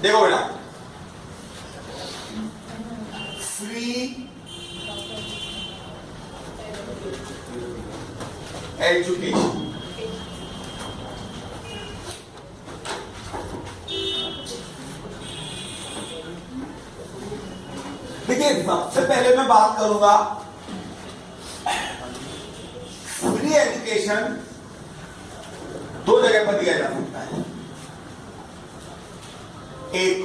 देखो बेटा, free education, देखिए सबसे पहले मैं बात करूंगा फ्री एजुकेशन दो जगह पर दिया जा सकता है। एक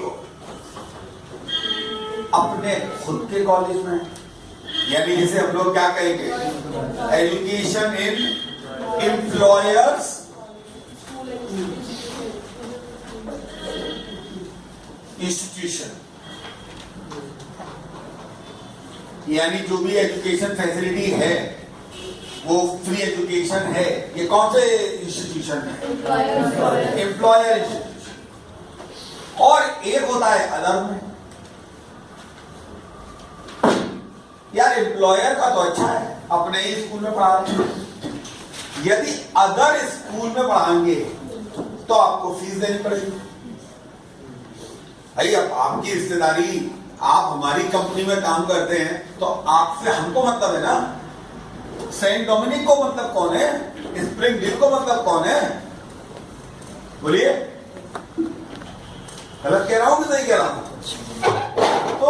अपने खुद के कॉलेज में, यानी जिसे हम लोग क्या कहेंगे, एजुकेशन इन एम्प्लॉयर्स इंस्टीट्यूशन, यानी जो भी एजुकेशन फैसिलिटी है वो फ्री एजुकेशन है। ये कौन से इंस्टीट्यूशन है? Employer institution. और एक होता है अदर में। यार एम्प्लॉयर का तो अच्छा है, अपने ही स्कूल में पढ़ा रहे हैं। यदि अदर स्कूल में पढ़ाएंगे तो आपको फीस देनी पड़ेगी। भाई अब आपकी रिश्तेदारी, आप हमारी कंपनी में काम करते हैं तो आपसे हमको मतलब है ना। सेंट डोमिनिक को मतलब कौन है? स्प्रिंग डील को मतलब कौन है? बोलिए, गलत कह रहा हूं कि सही कह रहा हूं? तो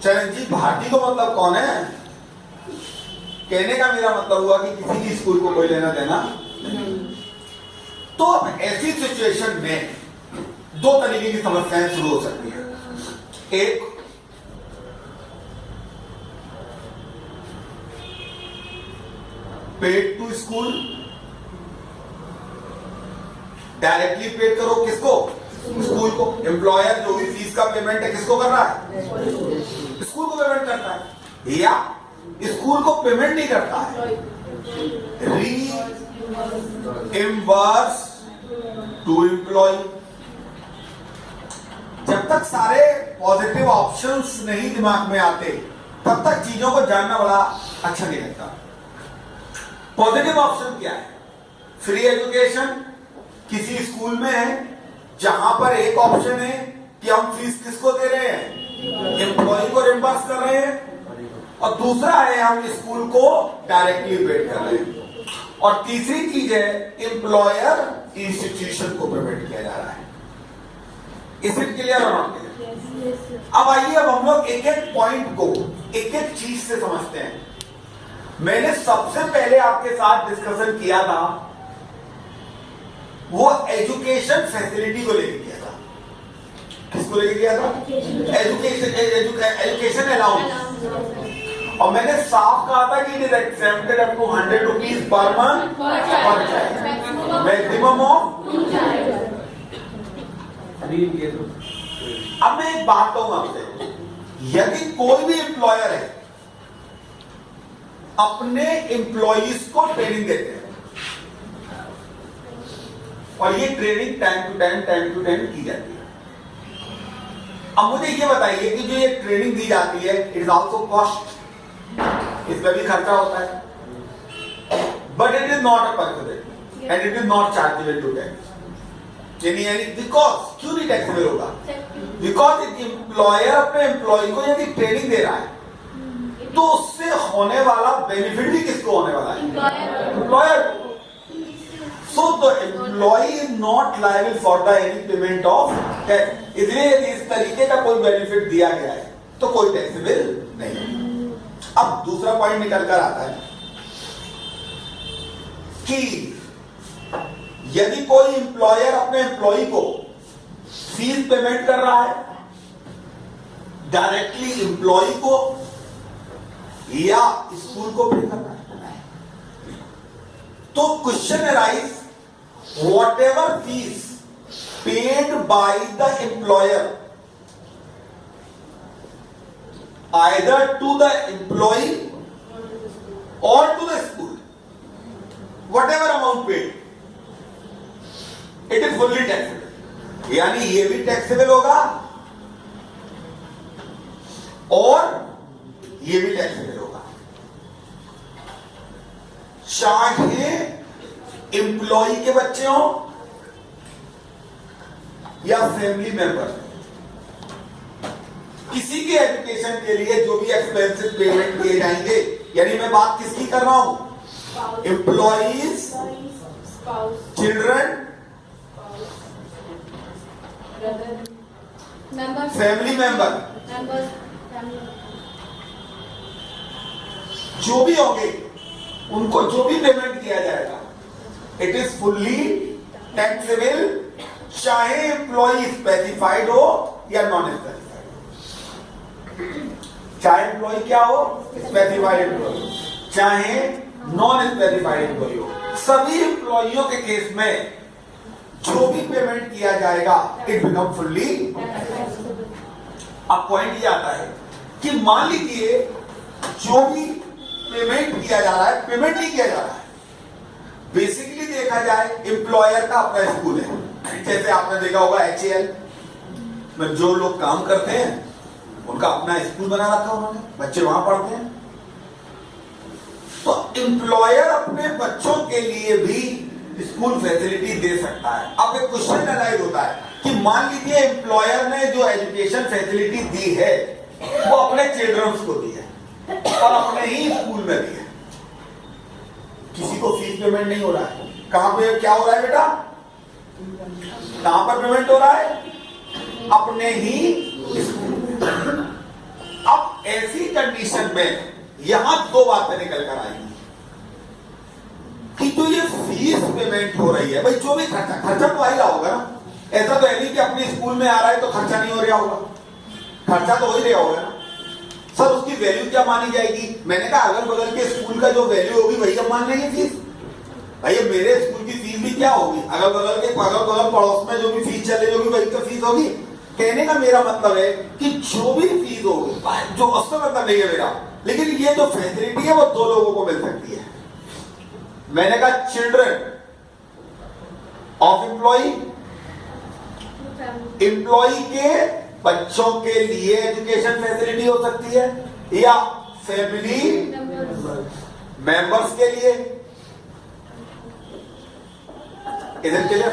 चरणजीत भारती को मतलब कौन है? कहने का मेरा मतलब हुआ कि किसी भी स्कूल को कोई लेना देना नहीं। तो अब ऐसी सिचुएशन में दो तरीके की समस्याएं शुरू हो सकती है। एक, paid to school, directly paid करो किसको? स्कूल को। एम्प्लॉयर जो भी फीस का पेमेंट है किसको कर रहा है? स्कूल को पेमेंट करता है। या स्कूल को पेमेंट नहीं करता है, रीइंबर्स टू एम्प्लॉय। जब तक सारे पॉजिटिव ऑप्शंस नहीं दिमाग में आते तब तक चीजों को जानना बड़ा अच्छा नहीं लगता। पॉजिटिव ऑप्शन क्या है? फ्री एजुकेशन किसी स्कूल में है जहां पर एक ऑप्शन है कि हम फीस किसको दे रहे हैं? एम्प्लॉय को रिम्बर्स कर रहे हैं। और दूसरा है हम स्कूल को डायरेक्टली पेड कर रहे हैं। और तीसरी चीज है एम्प्लॉयर इंस्टीट्यूशन को पेमेंट किया जा रहा है। इज इट क्लियर और नॉट क्लियर? अब आइए, अब हम लोग एक एक पॉइंट को एक एक चीज से समझते हैं। मैंने सबसे पहले आपके साथ डिस्कशन किया था वो एजुकेशन फैसिलिटी को लेकर किया था। किसको लेकर किया था? Education allowance. और मैंने साफ कहा था कि it is accepted up to 100 rupees per month per child, maximum of 2 child. अब मैं एक बात कहूं आपसे, यदि कोई भी एम्प्लॉयर है अपने एम्प्लॉइज को ट्रेनिंग देते हैं और ये ट्रेनिंग टाइम टू टाइम की जाती है। अब मुझे ये बताइए कि जो ये ट्रेनिंग दी जाती है इट इज ऑल्सो कॉस्ट, इसमें भी खर्चा होता है, but it is not a perfect and it is not chargeable to tax. यानी बिकॉज क्यों नहीं टैक्सेबल होगा? बिकॉज एम्प्लॉयर अपने एम्प्लॉय को यदि ट्रेनिंग दे रहा है तो उससे होने वाला बेनिफिट भी किसको होने वाला है? Employer. So the employee is not liable for the any payment of tax. इसलिए यदि इस तरीके का कोई बेनिफिट दिया गया है तो कोई टैक्सेबल नहीं। अब दूसरा पॉइंट निकल कर आता है कि यदि कोई एम्प्लॉयर अपने एम्प्लॉय को फीस पेमेंट कर रहा है डायरेक्टली एम्प्लॉय को या स्कूल को पे करना है, तो question arise, whatever fees paid by the employer either to the employee or to the school, whatever amount paid, it is fully taxable। यानी ये भी टैक्सेबल होगा और ये भी टैक्सेबल होगा, चाहे एम्प्लॉय के बच्चे हों या फैमिली मेंबर, किसी के एजुकेशन के लिए जो भी एक्सपेंसेस पेमेंट किए जाएंगे, यानी मैं बात किसकी कर रहा हूं, एम्प्लॉइज, चिल्ड्रन, फैमिली मेंबर, जो भी होंगे उनको जो भी पेमेंट किया जाएगा इट इज फुल्ली टैक्सेबल, चाहे एम्प्लॉय स्पेसिफाइड हो या नॉन स्पेसिफाइड, चाहे एम्प्लॉय क्या हो, स्पेसिफाइड एम्प्लॉय, चाहे नॉन स्पेसिफाइड एम्प्लॉय हो, सभी एम्प्लॉइयों के केस में जो भी पेमेंट किया जाएगा इट बिकम फुल्ली। अब पॉइंट ये आता है कि मान लीजिए जो भी पेमेंट किया जा रहा है, पेमेंट नहीं किया जा रहा है, बेसिकली देखा जाए एम्प्लॉयर का अपना स्कूल है, जैसे आपने देखा होगा HAL में जो लोग काम करते हैं उनका अपना स्कूल बना रखा उन्होंने, बच्चे वहां पढ़ते हैं, तो एम्प्लॉयर अपने बच्चों के लिए भी स्कूल फैसिलिटी दे सकता है। अब एक क्वेश्चन अराइज होता है कि मान लीजिए एम्प्लॉयर ने जो एजुकेशन फैसिलिटी दी है वो अपने चिल्ड्रंस को दी है और अपने ही स्कूल में दी है, किसी को फीस पेमेंट नहीं हो रहा है, कहां पे क्या हो रहा है बेटा, कहां पर पेमेंट हो रहा है, अपने ही स्कूल में। अब ऐसी कंडीशन में यहां दो बातें निकल कर आएंगी कि जो ये फीस पेमेंट हो रही है, भाई जो भी खर्चा तो आ ही रहा होगा ना, ऐसा तो है नहीं कि अपने स्कूल में आ रहा है तो खर्चा नहीं हो रहा होगा, खर्चा तो हो ही रहा होगा ना सर, उसकी वैल्यू क्या मानी जाएगी। मैंने कहा अगल बगल के स्कूल का जो वैल्यू होगी वही हम मान लेंगे फीस, भाई मेरे स्कूल की फीस भी क्या होगी, अगल बगल पड़ोस में जो भी फीस चले होगी वही तो फीस होगी। कहने का मेरा मतलब है कि जो भी फीस होगी, जो उसका मतलब नहीं है मेरा, लेकिन ये जो फैसिलिटी है वो दो लोगों को मिल सकती है। मैंने कहा चिल्ड्रन ऑफ एम्प्लॉय, एम्प्लॉय के बच्चों के लिए एजुकेशन फैसिलिटी हो सकती है, या फैमिली मेंबर्स के लिए, इधर के लिए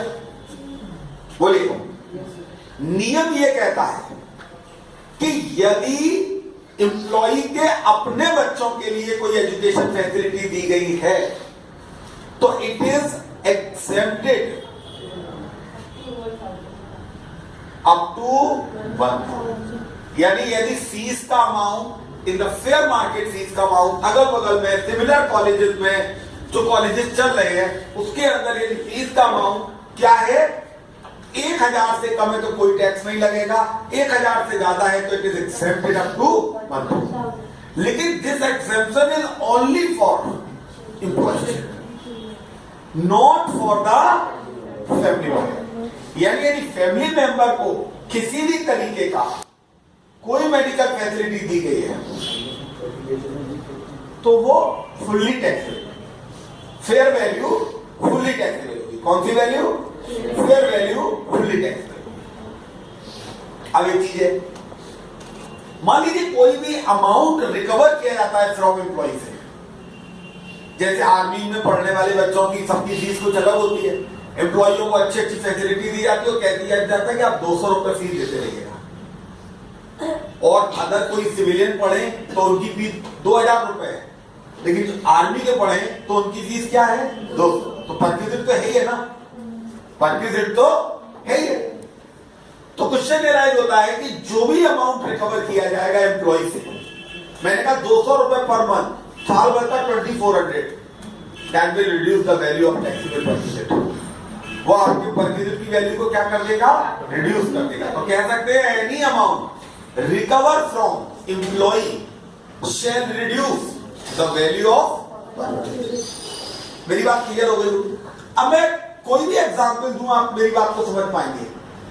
बोलिए। नियम यह कहता है कि यदि एम्प्लॉय के अपने बच्चों के लिए कोई एजुकेशन फैसिलिटी दी गई है तो it is accepted up to 1,000, यानी यदि फीस का amount in the fair market, fee का अमाउंट अगल बगल में सिमिलर कॉलेजेस में जो कॉलेजेस चल रहे हैं उसके अंदर यदि फीस का अमाउंट क्या है 1,000 से कम है तो कोई टैक्स नहीं लगेगा, 1,000 से ज्यादा है तो it is accepted up to 1,000। लेकिन this exception is only for employees, not for the family member. यानी यदि फैमिली मेंबर को किसी भी तरीके का कोई मेडिकल फैसिलिटी दी गई है तो वो fully taxable, fair value fully taxable होगी। कौन सी value, fair value fully taxable. अब एक चीज है, मान लीजिए कोई भी अमाउंट रिकवर किया जाता है फ्रॉम एम्प्लॉय से, जैसे आर्मी में पढ़ने वाले बच्चों की सबकी फीस कुछ अलग होती है, एम्प्लॉइयों को अच्छी अच्छी फैसिलिटी दी जाती है, कह दिया जाता है कि आप 200 रुपए फीस देते रहिएगा, और अगर कोई सिविलियन पढ़े तो उनकी फीस 2,000 रुपए है, लेकिन जो आर्मी के पढ़े तो उनकी फीस क्या है 200। तो परक्विजिट तो है ही है ना, परक्विजिट तो है ही है। तो क्वेश्चन एराइज होता है कि जो भी अमाउंट रिकवर किया जाएगा एम्प्लॉय से, मैंने कहा 200 रुपए पर मंथ, साल भर का 2400, that will reduce the value of taxable perquisite. वो आपके परक्विजिट की वैल्यू को क्या कर देगा, रिड्यूस कर देगा। तो कह सकते हैं any amount recover from employee shall reduce the value of perquisite. मेरी बात क्लियर हो गई। अब मैं कोई भी एग्जांपल दूं, आप मेरी बात को समझ पाएंगे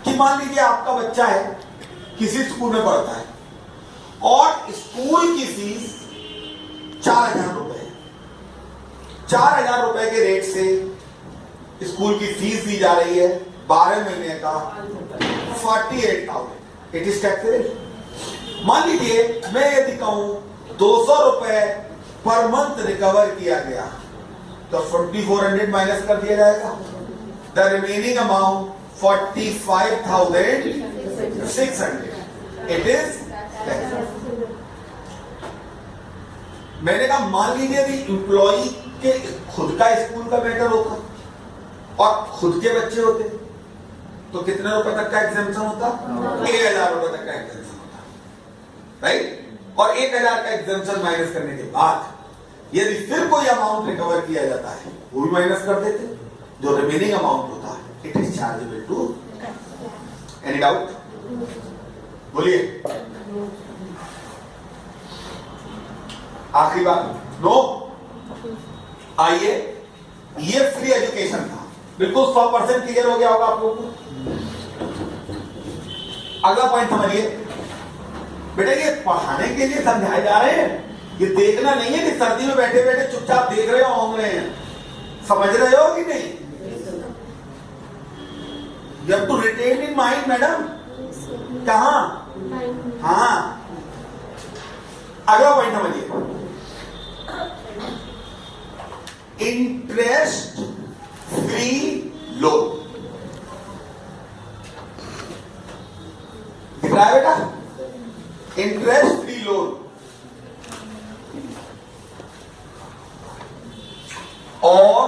कि मान लीजिए आपका बच्चा है, किसी स्कूल में पढ़ता है और स्कूल की फीस 4,000 रुपए है, 4,000 रुपए के रेट से स्कूल की फीस दी जा रही है 12 महीने का 48,000, इट इज टैक्सेबल। मान लीजिए मैं यदि कहूं 200 रुपए पर मंथ रिकवर किया गया तो 4,400 माइनस कर दिया जाएगा, the remaining amount 45,600 it is. मैंने कहा मान लीजिए भी एम्प्लॉय के खुद का स्कूल का मैटर होता और खुद के बच्चे होते तो कितने रुपए तक का एग्जेम्पशन होता? 1,000 रुपए तक का एग्जेम्पशन होता, राइट। और 1,000 का एग्जेम्पशन माइनस करने के बाद यदि फिर कोई अमाउंट रिकवर किया जाता है वो भी माइनस कर देते, जो रिमेनिंग अमाउंट होता है it is chargeable to. Any doubt? बोलिए। आखिरी बात, नो। आइए, ये फ्री एजुकेशन था, बिल्कुल 100% क्लियर हो गया होगा आप लोगों को। अगला पॉइंट समझिए बेटा, ये पढ़ाने के लिए समझाए जा रहे हैं, ये देखना नहीं है कि सर्दी में बैठे बैठे चुपचाप देख रहे हो, होंग रहे हैं। समझ रहे हो कि नहीं? You have to retain in mind madam. कहां? हाँ, अगला पॉइंट समझिए, इंटरेस्ट फ्री लोन। दिख रहा है बेटा? इंटरेस्ट फ्री लोन और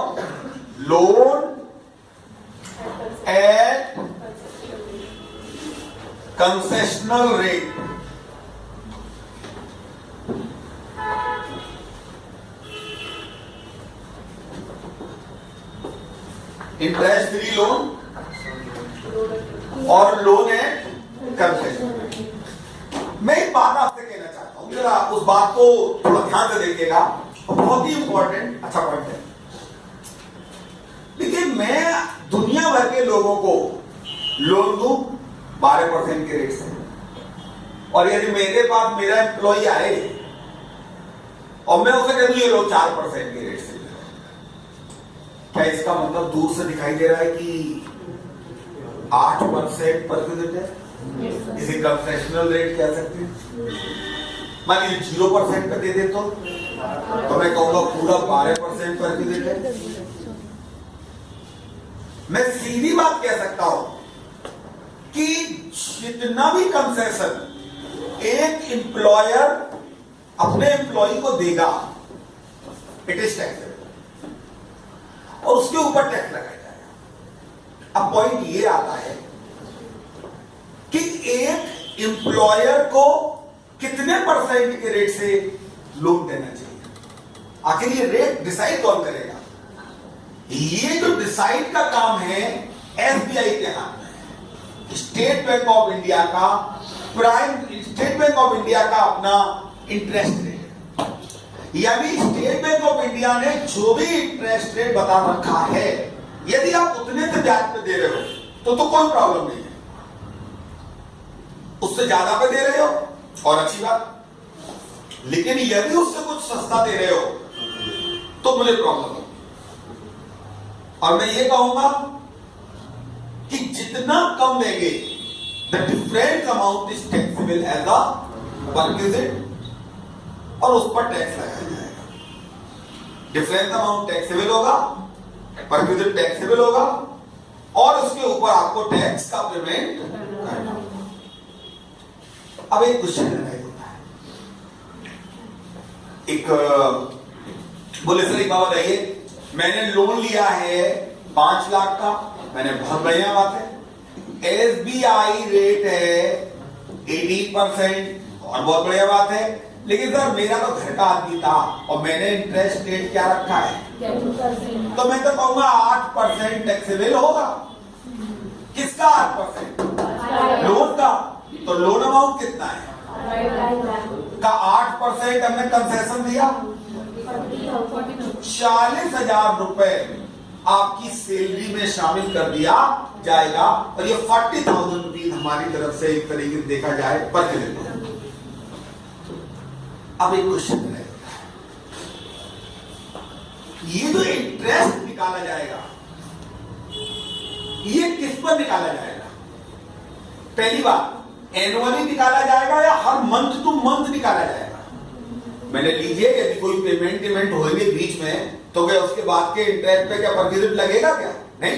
loan eight concessional rate. Interest free loan और लोन एट कंसेशनल रेट। मैं एक बात आपसे कहना चाहता हूं, जरा उस बात को थोड़ा ध्यान से देखिएगा, बहुत ही इंपॉर्टेंट अच्छा पॉइंट है। देखिए, मैं दुनिया भर के लोगों को लोन दूं 12% के रेट से, और यदि मेरे पास मेरा एम्प्लॉय आए और मैं उसे कह दूं ये लोग 4% के रेट से, क्या इसका मतलब दूर से दिखाई दे रहा है कि 8% पर यूनिट है? इसे कंसेशनल रेट कह सकते हैं। मान लीजिए 0% पे दे दे तो मैं कहूंगा पूरा 12% पर यूनिट है। मैं सीधी बात कह सकता हूं कि जितना भी कंसेशन एक एम्प्लॉयर अपने एम्प्लॉय को देगा इट इज टैक्स, और उसके ऊपर टैक्स लगाया जाएगा। अब पॉइंट ये आता है कि एक एम्प्लॉयर को कितने परसेंट के रेट से लोन देना चाहिए। आखिर ये रेट डिसाइड कौन करेगा? ये जो डिसाइड का काम है एसबीआई के हाथ में है। स्टेट बैंक ऑफ इंडिया का स्टेट बैंक ऑफ इंडिया का अपना इंटरेस्ट रेट, यानी स्टेट बैंक ऑफ इंडिया ने जो भी इंटरेस्ट रेट बता रखा है, यदि आप उतने से ब्याज पे दे रहे हो तो कोई प्रॉब्लम नहीं है। उससे ज्यादा पे दे रहे हो और अच्छी बात, लेकिन यदि उससे कुछ सस्ता दे रहे हो तो मुझे प्रॉब्लम है। और मैं ये कहूंगा कि जितना कम देंगे the different amount is taxable as a perquisite, और उस पर टैक्स लगाया जाएगा। डिफरेंस अमाउंट टैक्सेबल होगा, परक्विजिट टैक्सेबल होगा, और उसके ऊपर आपको टैक्स का पेमेंट करना होगा। अब एक क्वेश्चन होता है, एक बोले सर एक बात बताइए, मैंने लोन लिया है 5 लाख का, मैंने बहुत बढ़िया बात है, एसबीआई रेट है 18% और बहुत बढ़िया बात है, लेकिन सर मेरा तो घर का आदमी था और मैंने इंटरेस्ट रेट क्या रखा है? 10%। तो मैं तो कहूंगा 8% टैक्सेबल होगा। किसका 8%? लोन का। तो लोन अमाउंट कितना है? का 8% हमने कंसेशन दिया, 40,000 रुपए आपकी सैलरी में शामिल कर दिया जाएगा, और ये 40,000 रुपीज हमारी तरफ से एक तरीके से देखा जाए पर क्रेडिट। अब एक क्वेश्चन है, ये जो इंटरेस्ट निकाला जाएगा ये किस पर निकाला जाएगा? पहली बात, एनुअली निकाला जाएगा या हर मंथ टू मंथ निकाला जाएगा? मैंने लीजिए यदि कोई पेमेंट होगी बीच में तो क्या उसके बाद के इंटरेस्ट पे क्या परक्विजिट लगेगा? क्या नहीं।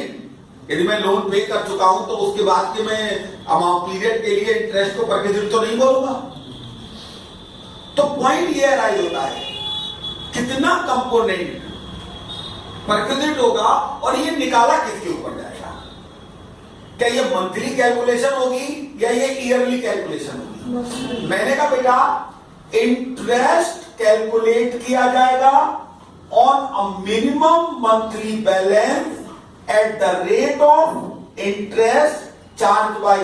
यदि मैं लोन पे कर चुका हूं तो उसके बाद के मैं अमाउंट पीरियड के लिए इंटरेस्ट को परक्विजिट तो नहीं बोलूंगा। तो पॉइंट ये अराइज होता है कितना कंपोनेंट परक्विजिट होगा और ये निकाला किसके ऊपर जाएगा। क्या ये मंथली कैलकुलेशन होगी या ये ईयरली कैलकुलेशन होगी। मैंने कहा बेटा इंटरेस्ट कैलकुलेट किया जाएगा on a minimum monthly balance at the rate of interest charged by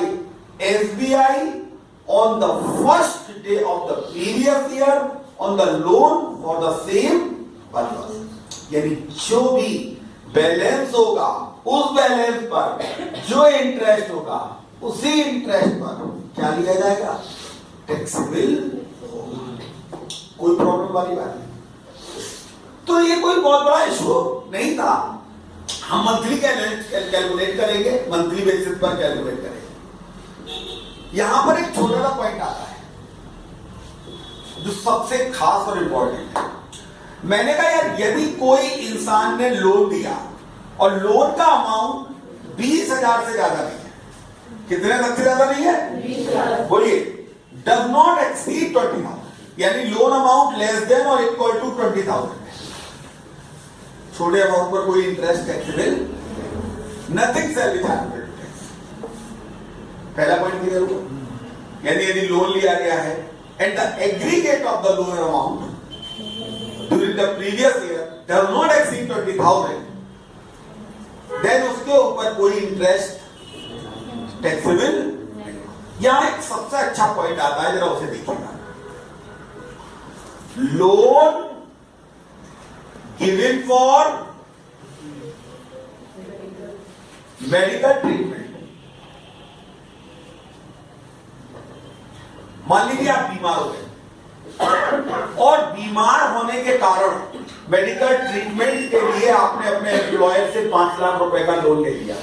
SBI on the first day of the previous year on the loan for the same purpose। यानी जो भी balance होगा उस balance पर जो interest होगा उसी interest पर क्या लिया जाएगा, टैक्सेबल होगा। कोई प्रॉब्लम वाली बात नहीं। तो ये कोई बहुत बड़ा इशू नहीं था। हम मंथली कैलकुलेट करेंगे, मंथली बेसिस पर कैलकुलेट करेंगे। यहां पर एक छोटा सा पॉइंट आता है जो सबसे खास और इंपॉर्टेंट है। मैंने कहा यार यदि कोई इंसान ने लोन दिया और लोन का अमाउंट 20,000 से ज्यादा नहीं है, कितने तक से ज्यादा नहीं है बोलिए, डज नॉट एक्सीड 20,000, यानी लोन अमाउंट लेस देन और इक्वल टू 20,000, छोटे अमाउंट पर कोई interest taxable, nothing shall be chargeable tax. पहला पॉइंट क्लियर हुआ। यानी यदि लोन लिया गया है and the aggregate of the loan amount during the previous year does not exceed 20,000, then उसके ऊपर कोई इंटरेस्ट टैक्सेबल। यहां एक सबसे अच्छा पॉइंट आता है, जरा उसे देखिएगा। Loan given for medical treatment। मान लीजिए आप बीमार हो गए और बीमार होने के कारण मेडिकल ट्रीटमेंट के लिए आपने अपने एम्प्लॉयर से 5 लाख रुपए का लोन ले लिया।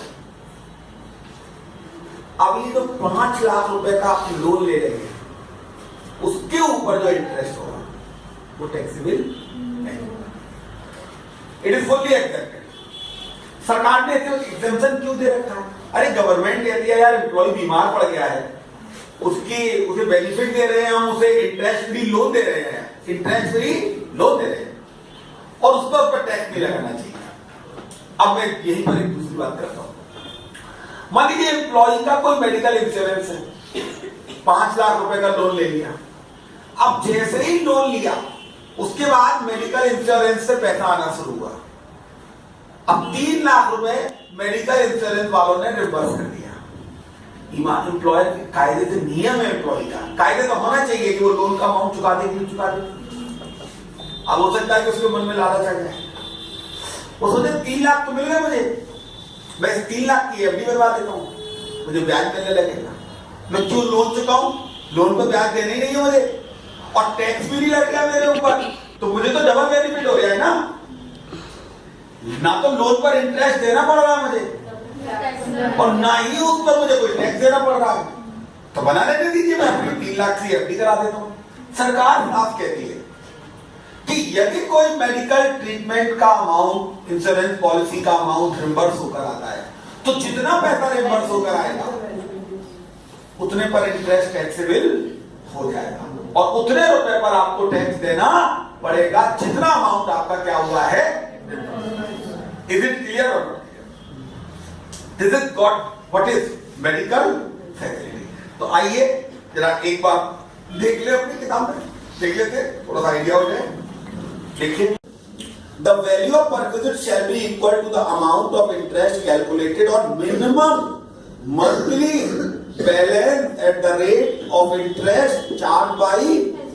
अब ये तो 5 लाख रुपए का आप लोन ले रहे हैं, उसके ऊपर जो इंटरेस्ट होगा वो टैक्सेबल नहीं होगा। It is fully accepted. सरकार ने एग्जेम्पशन क्यों दे रखा है? अरे गवर्नमेंट कहती है यार एम्प्लॉय बीमार पड़ गया है, उसे बेनिफिट दे रहे हैं, हम उसे इंटरेस्ट फ्री लोन दे रहे हैं, इंटरेस्ट फ्री लोन दे रहे हैं और उस पर टैक्स नहीं लगाना चाहिए। अब मैं यही पर एक दूसरी बात करता हूं। मान लीजिए एम्प्लॉय का कोई मेडिकल इंश्योरेंस है, 5 लाख रुपए का लोन ले लिया। अब जैसे ही लोन लिया उसके बाद मेडिकल इंश्योरेंस से पैसा आना शुरू हुआ। अब 3 लाख रुपए मेडिकल इंश्योरेंस वालों ने रिवर्स कर दिया। एम्प्लॉयर के कायदे से नियम है, एम्प्लॉय का कायदे तो होना चाहिए कि वो लोन का अमाउंट चुका दे कि नहीं चुका दे। अब हो सकता है कि उसके मन में लालच आ जाए, वो सोचे 3 लाख तो मिल गए मुझे, मैं 3 लाख की एफडी बनवा देता हूं, मुझे ब्याज मिलने लगेगा। मैं क्यों लोन चुकाऊं, लोन पर ब्याज देना ही नहीं है मुझे और टैक्स भी नहीं लग गया मेरे ऊपर, तो मुझे तो डबल बेनिफिट हो गया है ना तो लोन पर इंटरेस्ट देना पड़ रहा है मुझे और ना ही उस पर मुझे कोई टैक्स देना पड़ रहा है। तो बना लेने दीजिए, मैं अपनी 3 लाख की एफडी करा देता हूं। सरकार साफ कहती है कि यदि कोई मेडिकल ट्रीटमेंट का अमाउंट, इंश्योरेंस पॉलिसी का अमाउंट रिम्बर्स होकर आता है तो जितना पैसा रिम्बर्स होकर आएगा उतने पर इंटरेस्ट टैक्सेबल हो जाएगा और उतने रुपए पर आपको टैक्स देना पड़ेगा जितना अमाउंट आपका क्या हुआ है। इज इट क्लियर और not clear? This is got what is medical facility. तो आइए जरा एक बार देख ले, अपनी किताब में देख लेते, थोड़ा सा आइडिया हो जाए। देखिए, the value of perquisite shall be equal to the amount of interest calculated on minimum monthly balance at the rate of interest charged by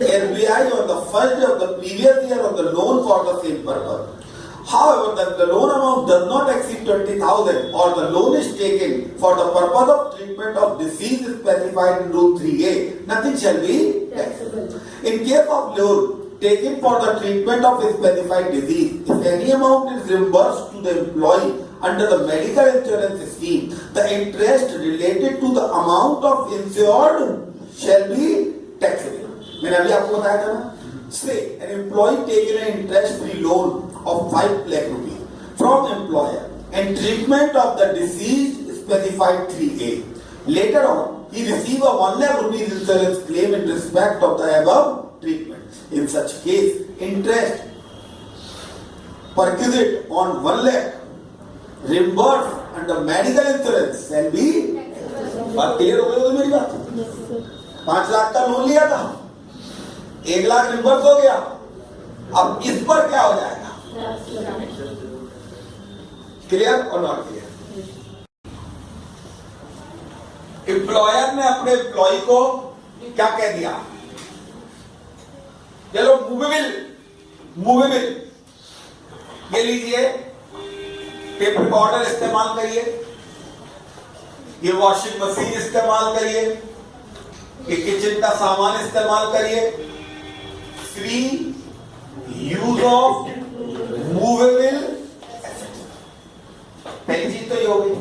SBI on the first day of the previous year of the loan for the same purpose. However, the loan amount does not exceed 20,000 or the loan is taken for the purpose of treatment of disease specified in Rule 3A, nothing shall be taxable. In case of loan taken for the treatment of a specified disease, if any amount is reimbursed to the employee under the medical insurance scheme, the interest related to the amount of insured shall be taxable. मैंने अभी आपको बताया था ना, say an employee taken an interest free loan of 5 lakh rupees from employer and treatment of the deceased specified 3A. Later on, he received a 1 lakh rupees insurance claim in respect of the above treatment. In such case, interest perquisite on 1 lakh reimbursed under medical insurance shall be. बात clear हो गई मेरी बात? 5 लाख का loan लिया था, 1 lakh reimburse हो गया, अब इस पर क्या हो जाएगा? क्लियर और नॉट क्लियर? एम्प्लॉयर ने अपने एम्प्लॉय को क्या कह दिया? चलो मूवेबल ये लीजिए, पेपर बॉर्डर इस्तेमाल करिए, ये वॉशिंग मशीन इस्तेमाल करिए, ये किचन का सामान इस्तेमाल करिए, free use of movable asset. पहली चीज तो ये हो गई।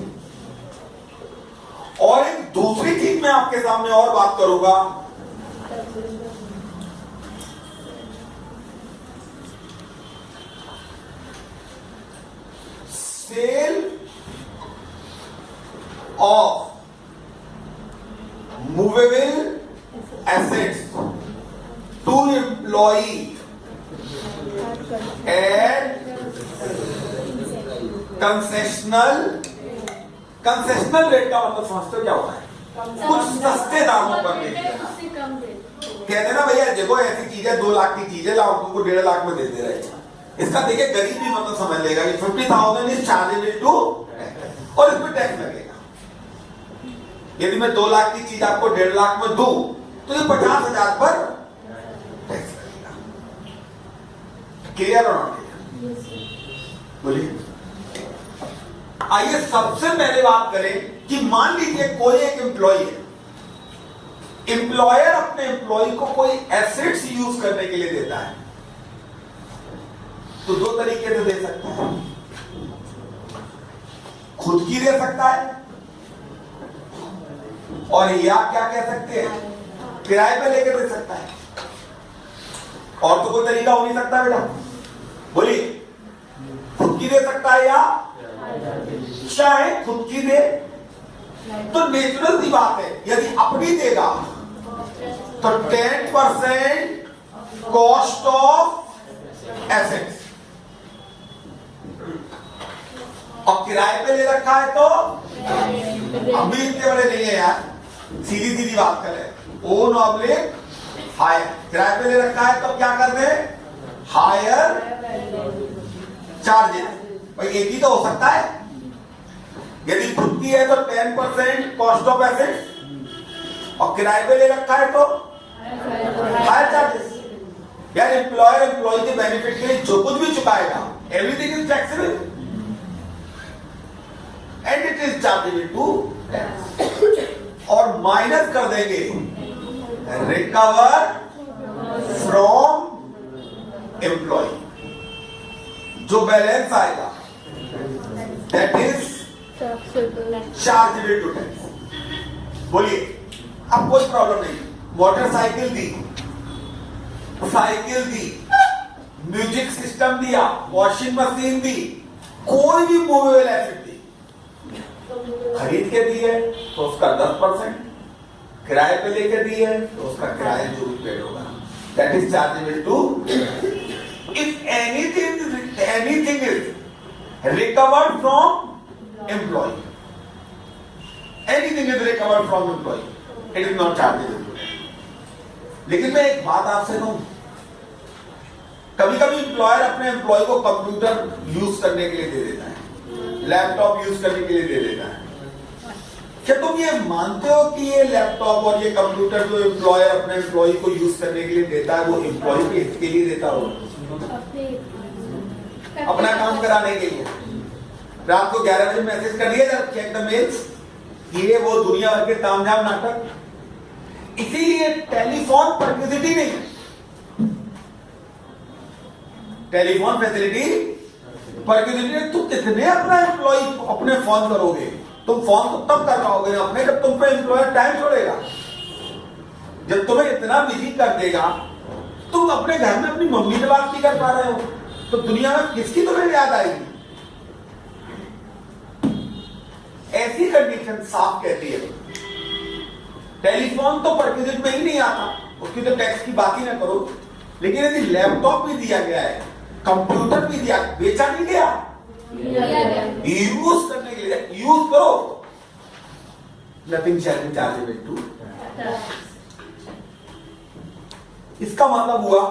और एक दूसरी चीज मैं आपके सामने और बात करूंगा, sale of movable assets to employee at concessional rate का मतलब समझते हो क्या होता है? कुछ सस्ते दामों पर बेचते हैं। कहते ना भैया देखो ऐसी चीज है 2 लाख की चीज है, लाओ तुमको 1.5 लाख में दे दे रहे। इसका देखिए गरीब भी मतलब समझ लेगा कि 50,000 इज चार्जेबल टू, और इस पर टैक्स लगेगा। यदि मैं 2 लाख की चीज आपको 1.5 लाख में दूं तो ये 50,000 पर टैक्स लगेगा। क्लियर और नॉट क्लियर? बोलिए। आइए सबसे पहले बात करें कि मान लीजिए कोई एक एम्प्लॉय है, एम्प्लॉयर अपने एम्प्लॉय को कोई एसेट्स यूज करने के लिए देता है, तो 2 तरीके से दे सकता है। खुद की दे सकता है, और या क्या कह सकते हैं, किराए पे लेकर दे सकता है। और तो कोई तरीका हो नहीं सकता बेटा, बोलिए। खुद की दे सकता है या चाहे खुद की दे, तो नेचुरल सी बात है, यदि अपनी देगा तो 10% कॉस्ट ऑफ एसेट्स, और किराए पे ले रखा है तो हम भी इतने बड़े नहीं है यार, सीधी सीधी बात करें, ओन ऑब्लिक हायर। किराए पे ले रखा है तो क्या कर दे, हायर चार्जेस। भाई एक ही तो हो सकता है, यदि खुद की है तो 10% कॉस्ट ऑफ एसेट्स, और किराए पे ले रखा है तो हायर चार्जेस। यार एम्प्लॉयर एम्प्लॉय के बेनिफिट के लिए जो कुछ भी चुकाएगा, everything is taxable and it is chargeable to tax. और माइनस कर देंगे रिकवर फ्रॉम एम्प्लॉय, जो बैलेंस आएगा that is chargeable to tax. बोलिए, अब कोई प्रॉब्लम नहीं। मोटरसाइकिल दी, साइकिल दी, म्यूजिक सिस्टम दिया, वॉशिंग मशीन दी, कोई भी मूवेबल एसेट दी, खरीद के दी है तो उसका 10%, किराए पे लेके दी है तो उसका किराया जो भी पेड होगा that is chargeable to. If anything is recovered from employee, anything is recovered from employee, it is not chargeable. लेकिन मैं एक बात आपसे कहूं, कभी कभी एम्प्लॉयर अपने एम्प्लॉय को कंप्यूटर यूज करने के लिए दे देता है, लैपटॉप यूज करने के लिए दे देता है। क्या तुम ये मानते हो कि ये लैपटॉप और ये कंप्यूटर जो एम्प्लॉयर अपने एम्प्लॉय को यूज करने के लिए देता है, वो एम्प्लॉय के हित के लिए देता हो, अपना काम कराने के लिए? रात को 11 बजे मैसेज कर दिया जब चेक द मेल्स, ये वो दुनिया भर के तामझाम नाटक। इसीलिए टेलीफोन फैसिलिटी नहीं, टेलीफोन फैसिलिटी तुम कितने अपना एम्प्लॉय अपने फोन करोगे? तुम फोन तो तब कर पाओगे ना अपने, जब तुम पे एम्प्लॉयर टाइम छोड़ेगा। जब तुम्हें इतना बिजी कर देगा, तुम अपने घर में अपनी मम्मी से बात नहीं कर पा रहे हो, तो दुनिया में किसकी तुम्हें याद आएगी? ऐसी कंडीशन साफ कहती है टेलीफोन तो परक्विजिट में ही नहीं आता, उसकी तो टैक्स की बात ही ना करो, लेकिन यदि लैपटॉप भी दिया गया है, कंप्यूटर भी दिया, बेचा नहीं गया, यूज करने के लिए यूज करो, nothing shall be chargeable to. इसका मतलब हुआ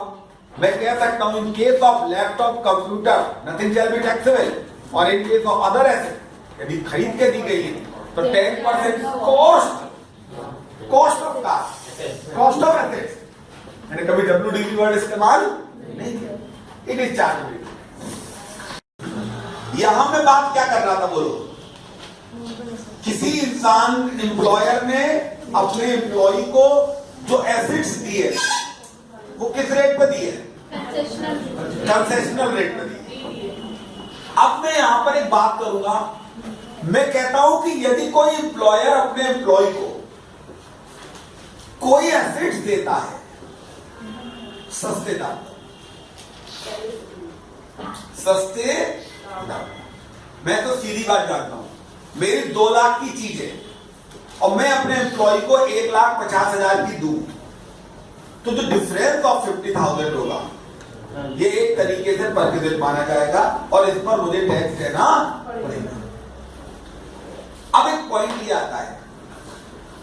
मैं कह सकता हूं in case of laptop computer nothing shall be taxable, और in case of other asset यदि खरीद के दी गई है तो 10% cost of cost of assets, मैंने कभी WDV वर्ड इस्तेमाल नहीं किया, इट इज चार्जेबल। यहां मैं बात क्या कर रहा था बोलो, किसी इंसान एम्प्लॉयर ने अपने एम्प्लॉय को जो एसेट्स दिए वो किस रेट पे दिए, कंसेशनल रेट पे दिए। अब मैं यहां पर एक बात करूंगा, मैं कहता हूं कि यदि कोई एम्प्लॉयर अपने एम्प्लॉय को कोई एसेट्स देता है सस्ते दाम, सस्ते दाम, मैं तो सीधी बात जानता हूं, मेरी 2 लाख की चीज है और मैं अपने एम्प्लॉय को 1,50,000 की दूं, तो जो डिफरेंस ऑफ 50,000 होगा ये एक तरीके से परक्विजिट माना जाएगा और इस पर मुझे टैक्स देना पड़ेगा। अब एक पॉइंट ये आता है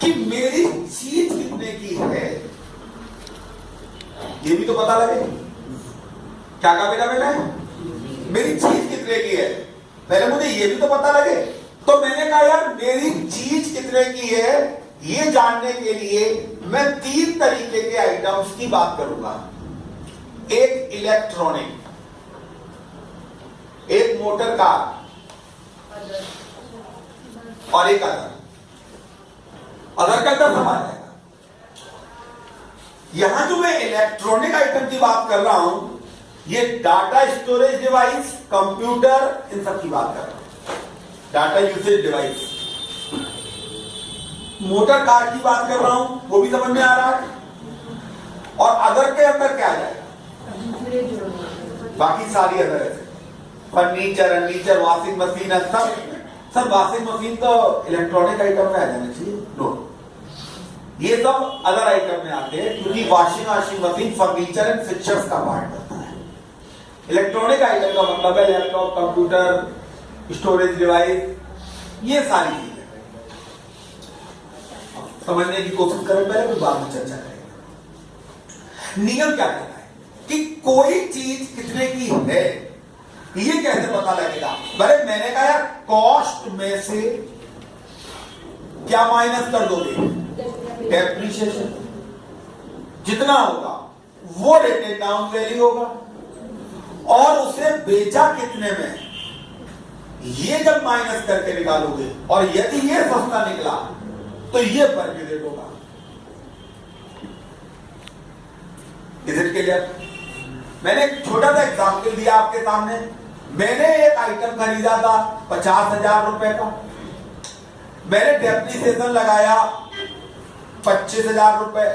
कि मेरी चीज कितने की है ये भी तो पता लगे। क्या कहा बेटा मैंने, मेरी चीज कितने की है, पहले मुझे ये भी तो पता लगे। तो मैंने कहा यार मेरी चीज कितने की है ये जानने के लिए मैं 3 तरीके के आइटम्स की बात करूंगा, एक इलेक्ट्रॉनिक, एक मोटर कार और एक अदर का अंदर समान है। यहां जो मैं इलेक्ट्रॉनिक आइटम की बात कर रहा हूं ये डाटा स्टोरेज डिवाइस, कंप्यूटर, इन सब की बात कर रहा हूं, data usage device. Motor car की बात कर रहा हूं वो भी समझ में आ रहा है, और अदर के अंदर क्या आ जाएगा, बाकी सारी अदर है, फर्नीचर, वॉशिंग मशीन, सब वॉशिंग मशीन तो इलेक्ट्रॉनिक आइटम में आ जाना चाहिए, नो, ये सब अदर आइटम में आते हैं क्योंकि washing machine furniture and fixtures का पार्ट होता है। इलेक्ट्रॉनिक आइटम का मतलब है लैपटॉप, कंप्यूटर, स्टोरेज डिवाइस, ये सारी चीजें। समझने की कोशिश करें पहले, फिर बाद में चर्चा करेंगे। नियम क्या कहता है कि कोई चीज कितने की है ये कैसे पता लगेगा। अरे मैंने कहा यार कॉस्ट में से क्या माइनस कर दोगे, डेप्रिसिएशन, जितना होगा वो रेटेड डाउन वैल्यू होगा, और उसे बेचा कितने में ये जब माइनस करके निकालोगे, और यदि ये सस्ता निकला तो ये परक्विजिट होगा। Is it clear? मैंने एक छोटा सा एग्जांपल दिया आपके सामने। मैंने एक आइटम खरीदा था 50,000 रुपए का, मैंने डेप्रिसिएशन लगाया 25,000 रुपए,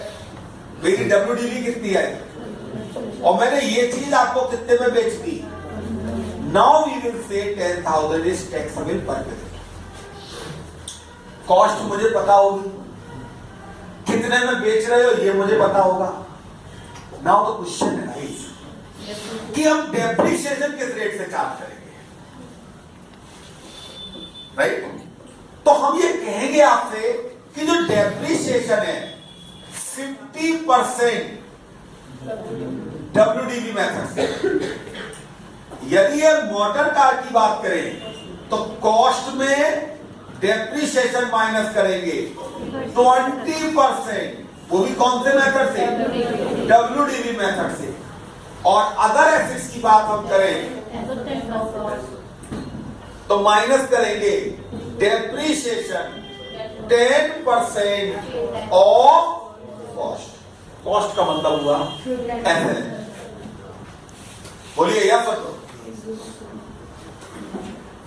मेरी WDV कितनी है, और मैंने ये चीज आपको कितने में बेच दी। Now we will say 10,000 is taxable perquisite. Cost मुझे पता होगी, कितने में बेच रहे हो ये मुझे पता होगा। नाउ द क्वेश्चन है कि हम डेप्रिसिएशन किस रेट से चार्ज करेंगे, राइट? तो हम ये कहेंगे आपसे कि जो डेप्रिसिएशन है 50% WDV मेथड से। यदि ये मोटर कार की बात करें तो कॉस्ट में डेप्रिसिएशन माइनस करेंगे 20%, वो भी कौन से मेथड से, WDV मेथड से। और अदर एसेट्स की बात हम करें तो माइनस करेंगे डेप्रिसिएशन 10% ऑफ कॉस्ट। कॉस्ट का मतलब हुआ एसेट। बोलिए या सर,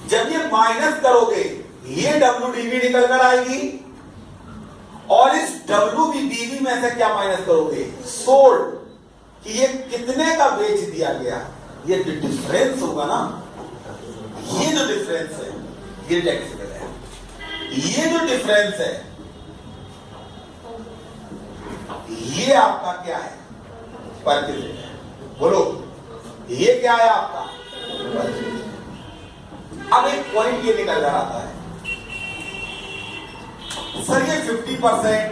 जब ये माइनस करोगे ये WDV निकल कर आएगी, और इस WDV में से क्या माइनस करोगे, सोल्ड, कि ये कितने का बेच दिया गया, ये जो डिफरेंस होगा ना, ये जो डिफरेंस है ये टैक्सेबल है। ये जो डिफरेंस है ये आपका क्या है? परचेज है। बोलो ये क्या है आपका? परचेज। अब एक पॉइंट ये निकल कर आता है, सर ये 50%,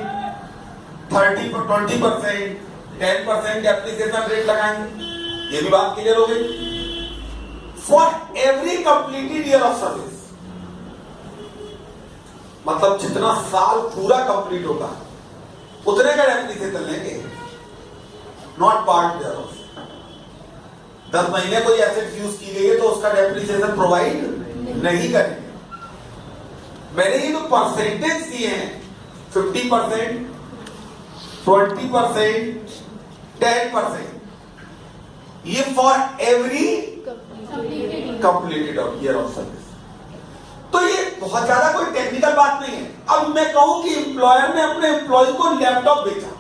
20%, 10% एप्लीकेशन रेट लगाएंगे, ये भी बात क्लियर हो गई। For every completed year of service, मतलब जितना साल पूरा कंप्लीट होगा उतने का एप्लीकेशन लेंगे, नॉट पार्ट देयर ऑफ। 10 महीने कोई एसेट यूज की गई है तो उसका डेप्रिसिएशन प्रोवाइड नहीं करेंगे। मैंने ये जो परसेंटेज दिए हैं 50%, 20%, 10%, ये for every completed year of service. तो ये बहुत ज्यादा कोई टेक्निकल बात नहीं है। अब मैं कहूं कि एम्प्लॉयर ने अपने एम्प्लॉय को लैपटॉप बेचा,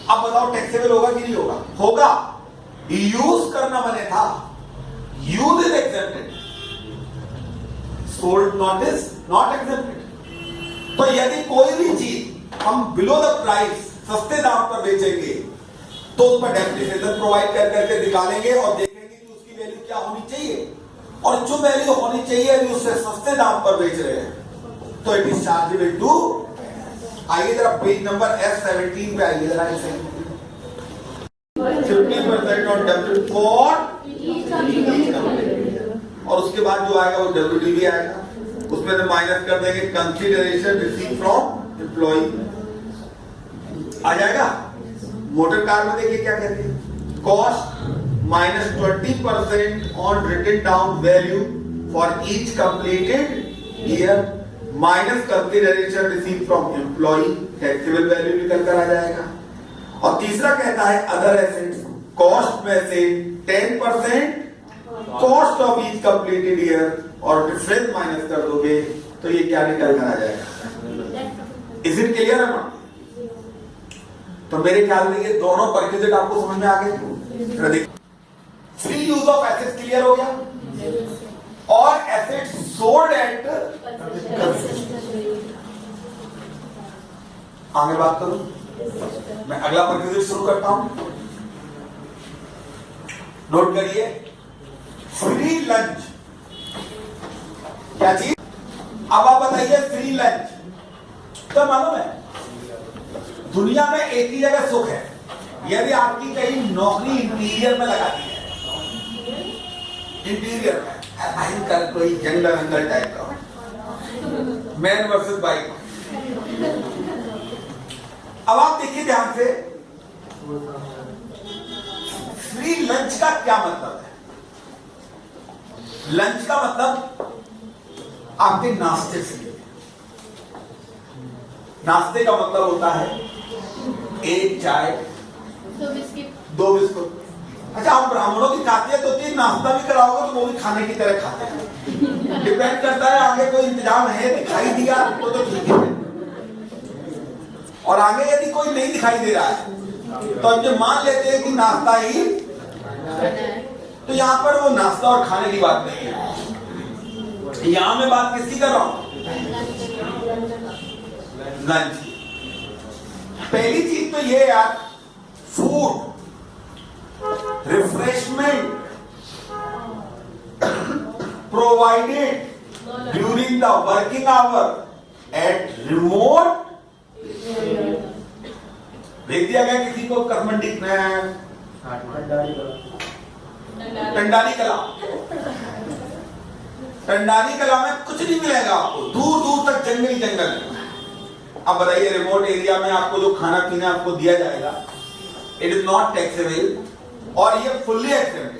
अब बताओ टैक्सेबल होगा कि नहीं होगा? होगा। यूज करना मैंने था, use is accepted, sold not accepted. तो यदि कोई भी चीज हम बिलो द प्राइस सस्ते दाम पर बेचेंगे तो उस पर डेप्रिसिएशन प्रोवाइड कर करके निकालेंगे और देखेंगे कि उसकी वैल्यू क्या होनी चाहिए, और जो वैल्यू होनी चाहिए अभी उससे सस्ते दाम पर बेच रहे हैं तो इट इज चार्जेबल टू। आइए जरा पेज नंबर S17 पे आइए जरा, 50% ऑन डब्ल्यू फॉर, और उसके बाद जो आएगा वो WDV आएगा, उसमें से माइनस कर देंगे कंसीडरेशन रिसीव फ्रॉम एम्प्लॉय आ जाएगा। मोटर कार में देखिए क्या कहते हैं, cost minus 20% on written down value for each completed year minus consideration received from employee, taxable value निकल कर आ जाएगा। और तीसरा कहता है अदर एसेट्स, कॉस्ट में से 10% cost of each completed year और डिफरेंस माइनस कर दोगे तो ये क्या निकल कर आ जाएगा। इज इट क्लियर है? तो मेरे ख्याल में ये दोनों परचेज आपको समझ में आ गए। Free use of assets clear हो गया, और एसेट्स सोल्ड एट आगे बात करूं, मैं अगला परचेज शुरू करता हूं। नोट करिए, फ्री लंच क्या चीज? अब आप बताइए फ्री लंच तो मालूम है दुनिया में एक ही जगह सुख है, यदि आपकी कहीं नौकरी इंटीरियर में लगा दी है, इंटीरियर में भयंकर कोई जंगल अंगल टाइप का, मैन वर्सेस बाइक। अब आप देखिए ध्यान से, फ्री लंच का क्या मतलब है? लंच का मतलब आपके नाश्ते से, नाश्ते का मतलब होता है एक चाय, 2 बिस्कुट। अच्छा, हम ब्राह्मणों की खासियत होती है नाश्ता भी कराओगे तो वो भी खाने की तरह खाते हैं। डिपेंड करता है आगे कोई इंतजाम है, दिखाई दिया तो ठीक है, और आगे यदि कोई नहीं दिखाई दे रहा है तो हम जो मान लेते हैं कि नाश्ता ही, तो यहां पर वो नाश्ता और खाने की बात नहीं है, यहां मैं बात किसकी कर रहा हूं? लंच। पहली चीज तो ये यार, food refreshment provided during the working hour at remote, भेज दिया गया किसी को करमंडी टंडारी कला, टंडारी कला में कुछ नहीं मिलेगा आपको, दूर दूर तक जंगल जंगल। अब बताइए रिमोट एरिया में आपको जो खाना पीना आपको दिया जाएगा, इट इज नॉट टैक्सेबल और ये फुल्ली एक्सेप्टेड है।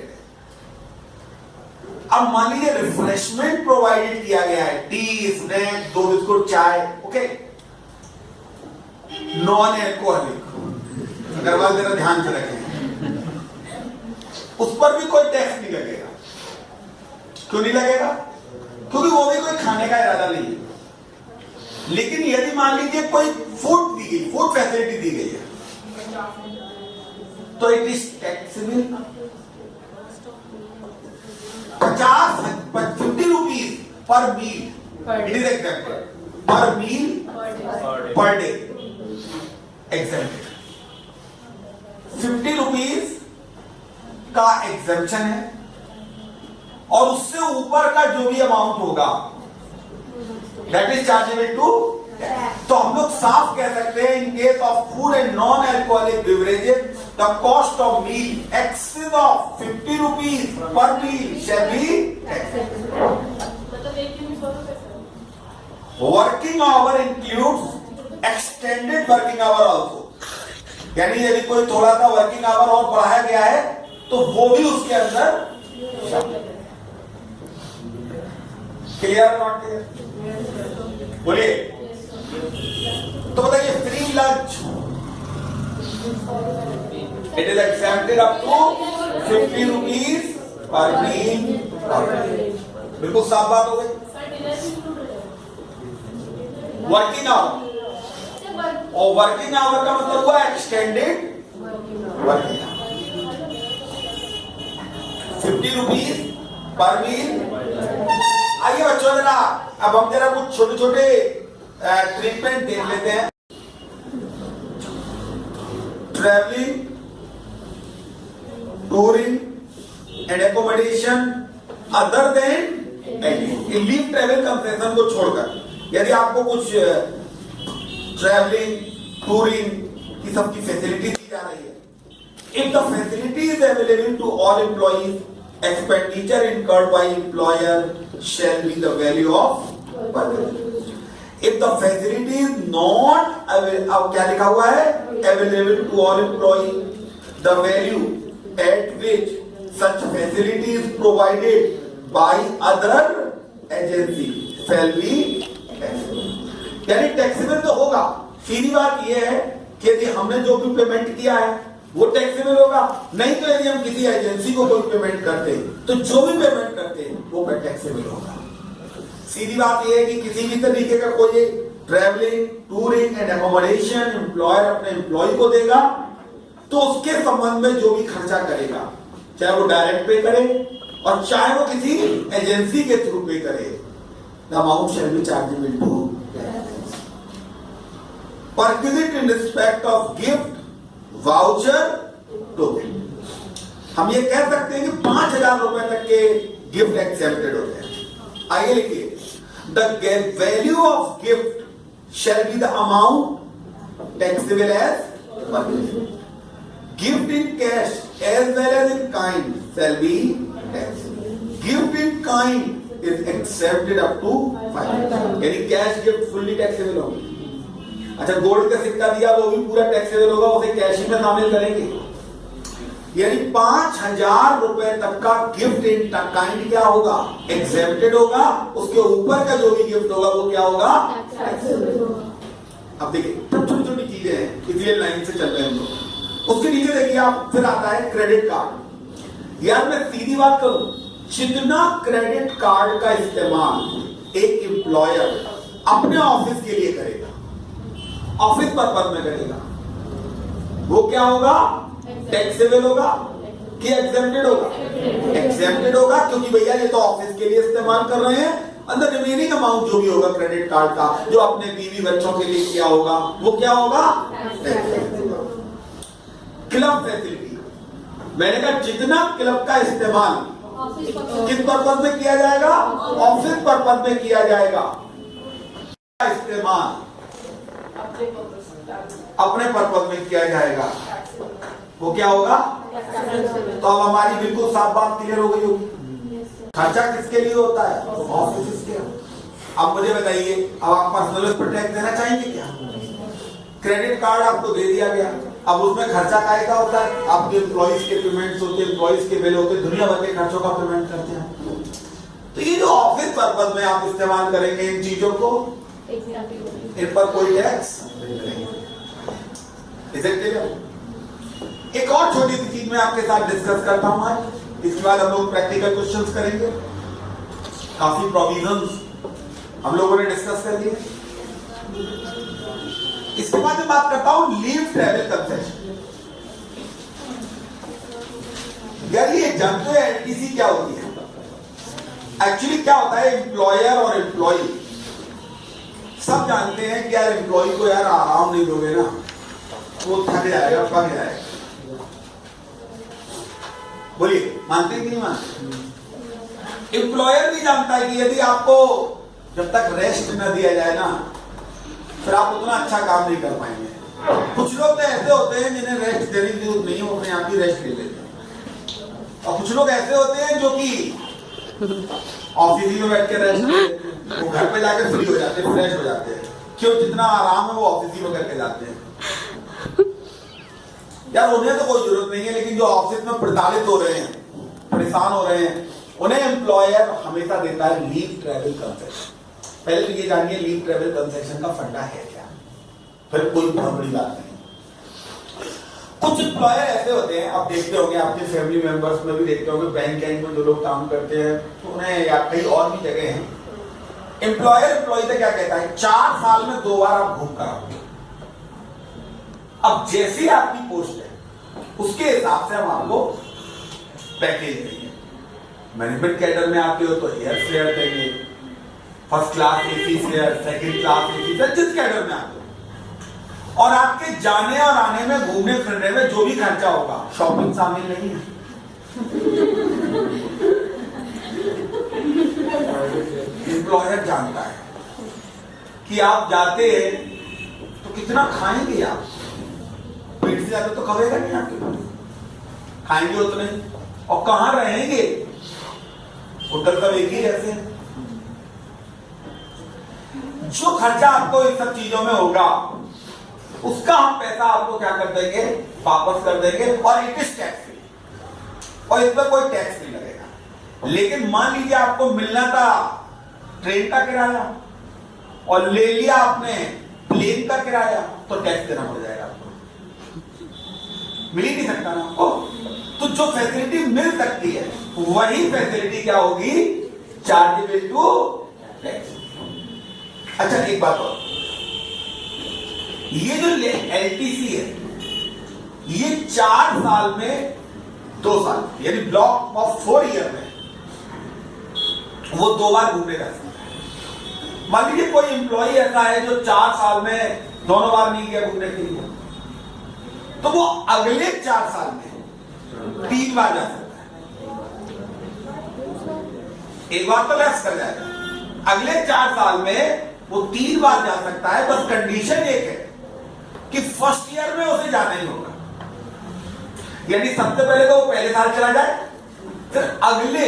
अब मान लीजिए रिफ्रेशमेंट प्रोवाइडेड किया गया है, टी, स्नैक, 2 बिस्कुट, चाय, ओके, नॉन एल्कोहलिक, अग्रवाल जरा ध्यान से रखें, उस पर भी कोई टैक्स नहीं लगेगा। क्यों नहीं लगेगा? क्योंकि वो भी कोई खाने का इरादा नहीं है। लेकिन यदि मान लीजिए कोई फूड दी गई, फूड फैसिलिटी दी गई है, तो इट इज टैक्सेबल। 50 रुपीज पर मील इट इज एक्सेप्टेड। पर मील पर डे एग्जेम्प्टेड। 50 रुपीज का एग्जेम्पशन है और उससे ऊपर का जो भी अमाउंट होगा दैट इज चार्जेबल टू। तो हम लोग साफ कह सकते हैं in case of food and non alcoholic beverages the cost of meal excess of 50 rupees पर meal shall be working hour includes extended working hour also. यानी यदि कोई थोड़ा सा वर्किंग आवर और बढ़ाया गया है तो वो भी उसके अंदर क्लियर नॉट क्लियर बोलिए। तो बताइए free lunch it is accepted up to 50 rupees पर मील। बिल्कुल साफ बात हो गई। वर्किंग आवर और वर्किंग आवर का मतलब हुआ एक्सटेंडेड वर्किंग आवर। 50 रुपीज पर मील। आइए बच्चों जरा अब हम जरा कुछ छोटे छोटे ट्रीटमेंट देख लेते हैं। Travelling, touring and accommodation other than leave travel concession को छोड़कर यदि आपको कुछ ट्रैवलिंग टूरिंग की सबकी फैसिलिटी दी जा रही है, if the facility is available to all employees expenditure incurred by employer shall be the value of पर। If the facility is not available, क्या लिखा हुआ है available to all employees, the value at which such facility is provided by other agency shall be taxable। यानी taxable तो होगा। सीधी बात यह है कि यदि हमने जो भी पेमेंट किया है वो टैक्सेबल होगा, नहीं तो यदि हम किसी एजेंसी को कोई पेमेंट करते हैं तो जो भी पेमेंट करते हैं वो टैक्सेबल होगा। सीधी बात यह है कि किसी भी तरीके का कोई travelling touring and accommodation employer अपने एम्प्लॉय को देगा तो उसके संबंध में जो भी खर्चा करेगा, चाहे वो डायरेक्ट पे करे और चाहे वो किसी एजेंसी के थ्रू पे करे, the amount shall be chargeable to perquisite in respect of gift voucher token. हम ये कह सकते हैं कि 5,000 रुपए तक के गिफ्ट एक्सेप्टेड होते हैं। आइए लिखिए the value of gift shall be the amount taxable as purchase. Gift in cash as well as in kind shall be taxable. Gift in kind is accepted up to 5,000। यानी cash gift fully taxable होगी। अच्छा gold का सिक्का दिया वो भी पूरा taxable होगा, उसे कैश में शामिल करेंगे। यानी 5,000 रुपए तक का गिफ्ट इन काइंड क्या होगा एग्जेम्प्टेड होगा, उसके ऊपर का जो भी गिफ्ट होगा वो क्या होगा। अब देखिए छोटी छोटी चीजें हैं इसलिए लाइन से चल रहे हैं हम लोग। उसके नीचे देखिए आप फिर आता है क्रेडिट कार्ड। यार मैं सीधी बात करूं, जितना क्रेडिट कार्ड का इस्तेमाल एक एम्प्लॉयर अपने ऑफिस के लिए करेगा, ऑफिस पर्पस में करेगा, वो क्या होगा टैक्सेबल होगा कि एग्जेम्प्टेड होगा। एग्जेम्प्टेड होगा क्योंकि भैया ये तो ऑफिस के लिए इस्तेमाल कर रहे हैं। अंदर रिमेनिंग अमाउंट जो भी होगा क्रेडिट कार्ड का जो अपने बीवी बच्चों के लिए किया होगा वो क्या होगा। क्लब फैसिलिटी, मैंने कहा जितना क्लब का इस्तेमाल किस पर्पज में किया जाएगा, ऑफिस पर्पज में किया जाएगा। इस्तेमाल अपने पर्पज में किया जाएगा वो क्या होगा। तो अब हमारी बिल्कुल साफ बात क्लियर हो गई होगी। खर्चा किसके लिए होता है, ऑफिस के। अब मुझे बताइए, अब आप पर्सनल पर टैक्स देना चाहेंगे क्या। क्रेडिट कार्ड आपको दे दिया गया, अब उसमें खर्चा काय का होता है, आपके एम्प्लॉइज के पेमेंट्स होते हैं, एम्प्लॉइज के बिल होते हैं, दुनिया भर के खर्चों का पेमेंट करते हैं। तो ये जो ऑफिस पर्पज में आप इस्तेमाल करेंगे इन चीजों को, इन पर कोई टैक्स नहीं। एक और छोटी सी चीज मैं आपके साथ डिस्कस करता हूं आज, इसके बाद हम लोग प्रैक्टिकल क्वेश्चंस करेंगे। काफी प्रोविजंस हम लोगों ने डिस्कस कर लिए। इसके बाद मैं बात करता हूं लीव ट्रैवल कंसेशन। यार ये जानते हैं एलटीसी क्या होती है। एक्चुअली क्या होता है, एम्प्लॉयर और एम्प्लॉई सब जानते हैं कि यार एम्प्लॉय को यार आराम नहीं दोगे ना वो थक जाएगा, पक जाएगा। बोलिए, मानते हैं कि नहीं मानते? एम्प्लॉयर भी जानता है कि यदि आपको जब तक रेस्ट न दिया जाए ना फिर आप उतना अच्छा काम नहीं कर पाएंगे। कुछ लोग तो ऐसे होते हैं जिन्हें रेस्ट देने की जरूरत नहीं है, वो अपने आप ही रेस्ट ले लेते हैं। और कुछ लोग ऐसे होते हैं जो कि ऑफिस में बैठ के रेस्ट लेते हैं, वो घर पे जाकर फ्री हो जाते हैं, फ्रेश हो जाते हैं। क्यों? जितना आराम है वो ऑफिस में करके जाते हैं। यार उन्हें तो कोई जरूरत नहीं है, लेकिन जो ऑफिस में प्रताड़ित हो रहे हैं, परेशान हो रहे हैं, उन्हें एम्प्लॉयर हमेशा देता है लीव ट्रैवल कंसेशन। पहले तो ये जानिए लीव ट्रैवल कंसेशन का फंडा है क्या, फिर कोई बहुत बड़ी बात नहीं। कुछ एम्प्लॉयर ऐसे होते हैं, आप देखते होंगे आपके फैमिली मेंबर्स में भी देखते होंगे, बैंक में जो लोग काम करते हैं तो उन्हें या कई और भी जगह हैं, एम्प्लॉयर एम्प्लॉय से क्या कहता है 4 साल में 2 बार आप घूम कर आओगे। अब जैसी आपकी पोस्ट है उसके हिसाब से हम आपको पैकेज देंगे। मैनेजमेंट कैडर में आते हो तो एयर फेयर देंगे, first class AC fair, second class AC fair, जिस कैडर में आते हो। और आपके जाने और आने में, घूमने फिरने में जो भी खर्चा होगा, शॉपिंग शामिल नहीं है। एम्प्लॉयर जानता है कि आप जाते हैं तो कितना खाएंगे आप, पेट से ज्यादा तो खवेगा नहीं आपके, खाएंगे उतने, और कहां रहेंगे, होटल सब एक ही जैसे। जो खर्चा आपको इन सब चीजों में होगा उसका हम पैसा आपको क्या कर देंगे, वापस कर देंगे, और इट इज टैक्स फ्री, और इस पर कोई टैक्स नहीं लगेगा। लेकिन मान लीजिए आपको मिलना था ट्रेन का किराया और ले लिया आपने प्लेन का किराया, तो टैक्स देना पड़ जाएगा आपको, मिल ही नहीं सकता ना आपको। तो जो फैसिलिटी मिल सकती है वही फैसिलिटी क्या होगी, चार्जेबल टू टैक्स। अच्छा एक बात और, ये जो एलटीसी है ये 4 साल में 2 साल, यानी ब्लॉक ऑफ 4 ईयर में वो 2 बार घूमने जा सकता है। मान लीजिए कोई एम्प्लॉय ऐसा है जो 4 साल में दोनों बार नहीं गया घूमने के लिए, तो वो अगले 4 साल में 3 बार जा सकता है। एक बार तो लेस कर जाएगा, अगले 4 साल में वो 3 बार जा सकता है। बस कंडीशन एक है कि फर्स्ट ईयर में उसे जाना ही होगा, यानी सबसे पहले तो वो पहले साल चला जाए, फिर अगले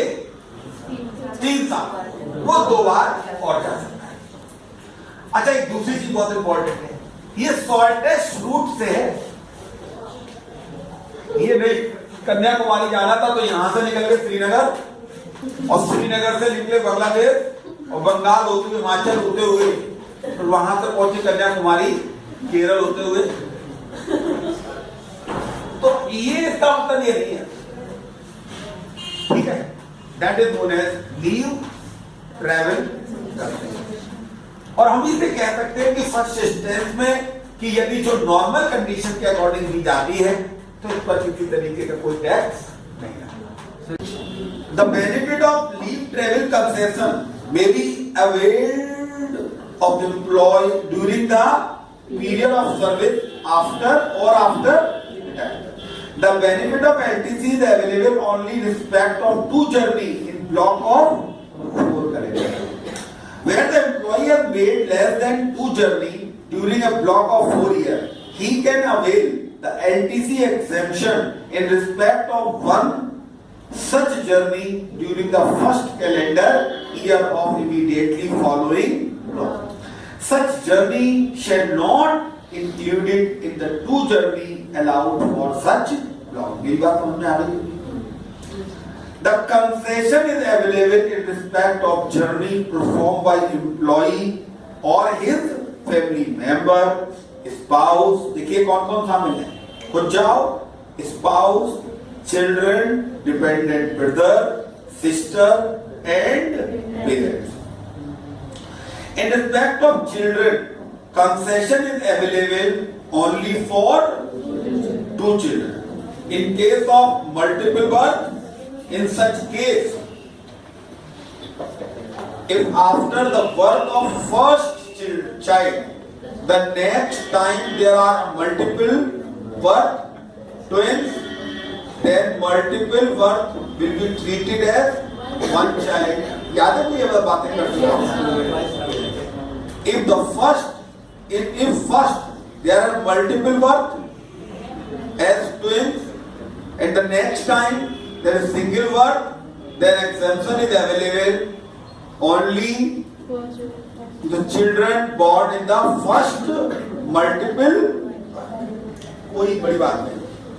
3 साल वो 2 बार और जा सकता है। अच्छा एक दूसरी चीज बहुत इंपॉर्टेंट है, ये शॉर्टेस्ट रूट से है, ये नहीं कन्याकुमारी जाना था तो यहां से निकल के श्रीनगर, और श्रीनगर से निकले बांग्लादेश, और बंगाल होते हुए हिमाचल होते हुए, फिर वहां से पहुंचे कन्याकुमारी, केरल होते हुए। तो ये इसका मतलब ये नहीं है, ठीक है। That is known as leave travel. और हम इसे कह सकते हैं कि फर्स्ट इंस्टेंस में कि यदि जो नॉर्मल कंडीशन के अकॉर्डिंग दी जाती है तो इस पर किसी तरीके का कोई टैक्स नहीं है। The benefit of leave travel concession may be availed of the employee during the period of service after or after retirement. The benefit of LTC is available only in respect of 2 journey in block of 4 calendar. Where the employee has made less than 2 journey during a block of 4 years, he can avail the LTC exemption in respect of 1 such journey during the first calendar year of immediately following block. Such journey shall not included in the 2 journey allowed for such block. मेरी बात समझ में आ रही है? The concession is available in respect of journey performed by employee or his family member, spouse. देखिए कौन कौन शामिल है, खुद जाओ, spouse, children, dependent brother, sister and parents. In respect of children, concession is available only for 2 children. In case of multiple birth, in such case, if after the birth of first child, the next time there are multiple birth twins, then multiple birth will be treated as one child. याद है ये बातें करते हैं? If the first there are multiple birth as twins, and the next time there is single birth, then exemption is available only the children born in the first multiple. कोई बड़ी बात नहीं.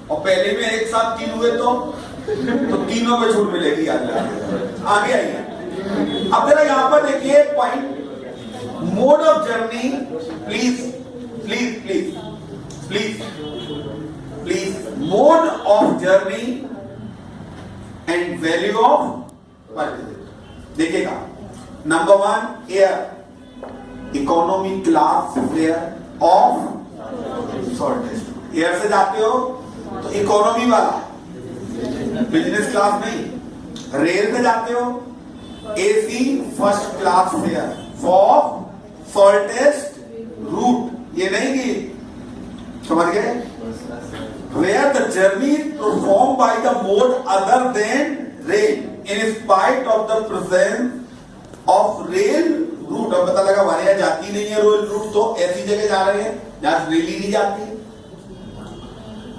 और पहले में एक साथ 3 हुए तो तीनों में छूट मिलेगी. आगे आइए. अब जरा यहाँ पर देखिए point, mode of journey. Please mode of journey and value of purchase. देखिएगा, number 1 air, economy class fare of shortage. Air से जाते हो तो इकोनॉमी वाला, बिजनेस क्लास नहीं. रेल से जाते हो AC first class fair for shortest route. ये नहीं कि समझ गए? Where the journey is performed by the mode other than rail, in spite of the presence of rail route. अब पता लगा हमारे यहाँ जाती नहीं है रेल रूट, तो ऐसी जगह जा रहे हैं जहाँ रेल ही नहीं जाती.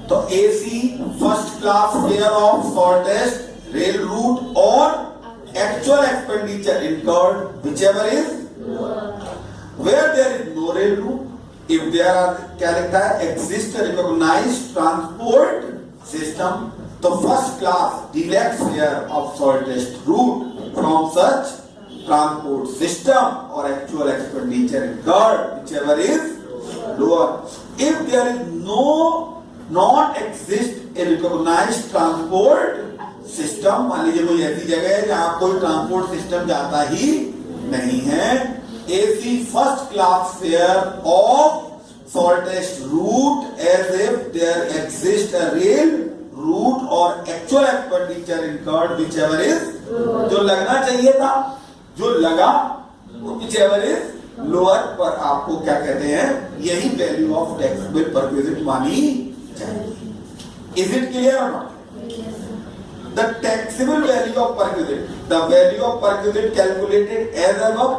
तो AC first class fare of shortest rail route और actual expenditure incurred, whichever is where there is no rail route. If there are, क्या लिखता है, exist a recognized transport system, तो first class direct fare of shortest route from such transport system or actual expenditure incurred, whichever is lower. If there is not exist a recognized transport system, मान लीजिए कोई ऐसी जगह है जहां कोई transport system जाता ही नहीं है, AC first class fare of shortest route as if there exist a rail route or actual expenditure incurred whichever is, जो लगना चाहिए था, जो लगा, व्हिचएवर इज लोअर पर आपको क्या कहते हैं, यही वैल्यू ऑफ टैक्सेबल परक्विजिट मानी जाएगी. इज इट क्लियर और not? The taxable value of perquisite, the value of perquisite calculated as above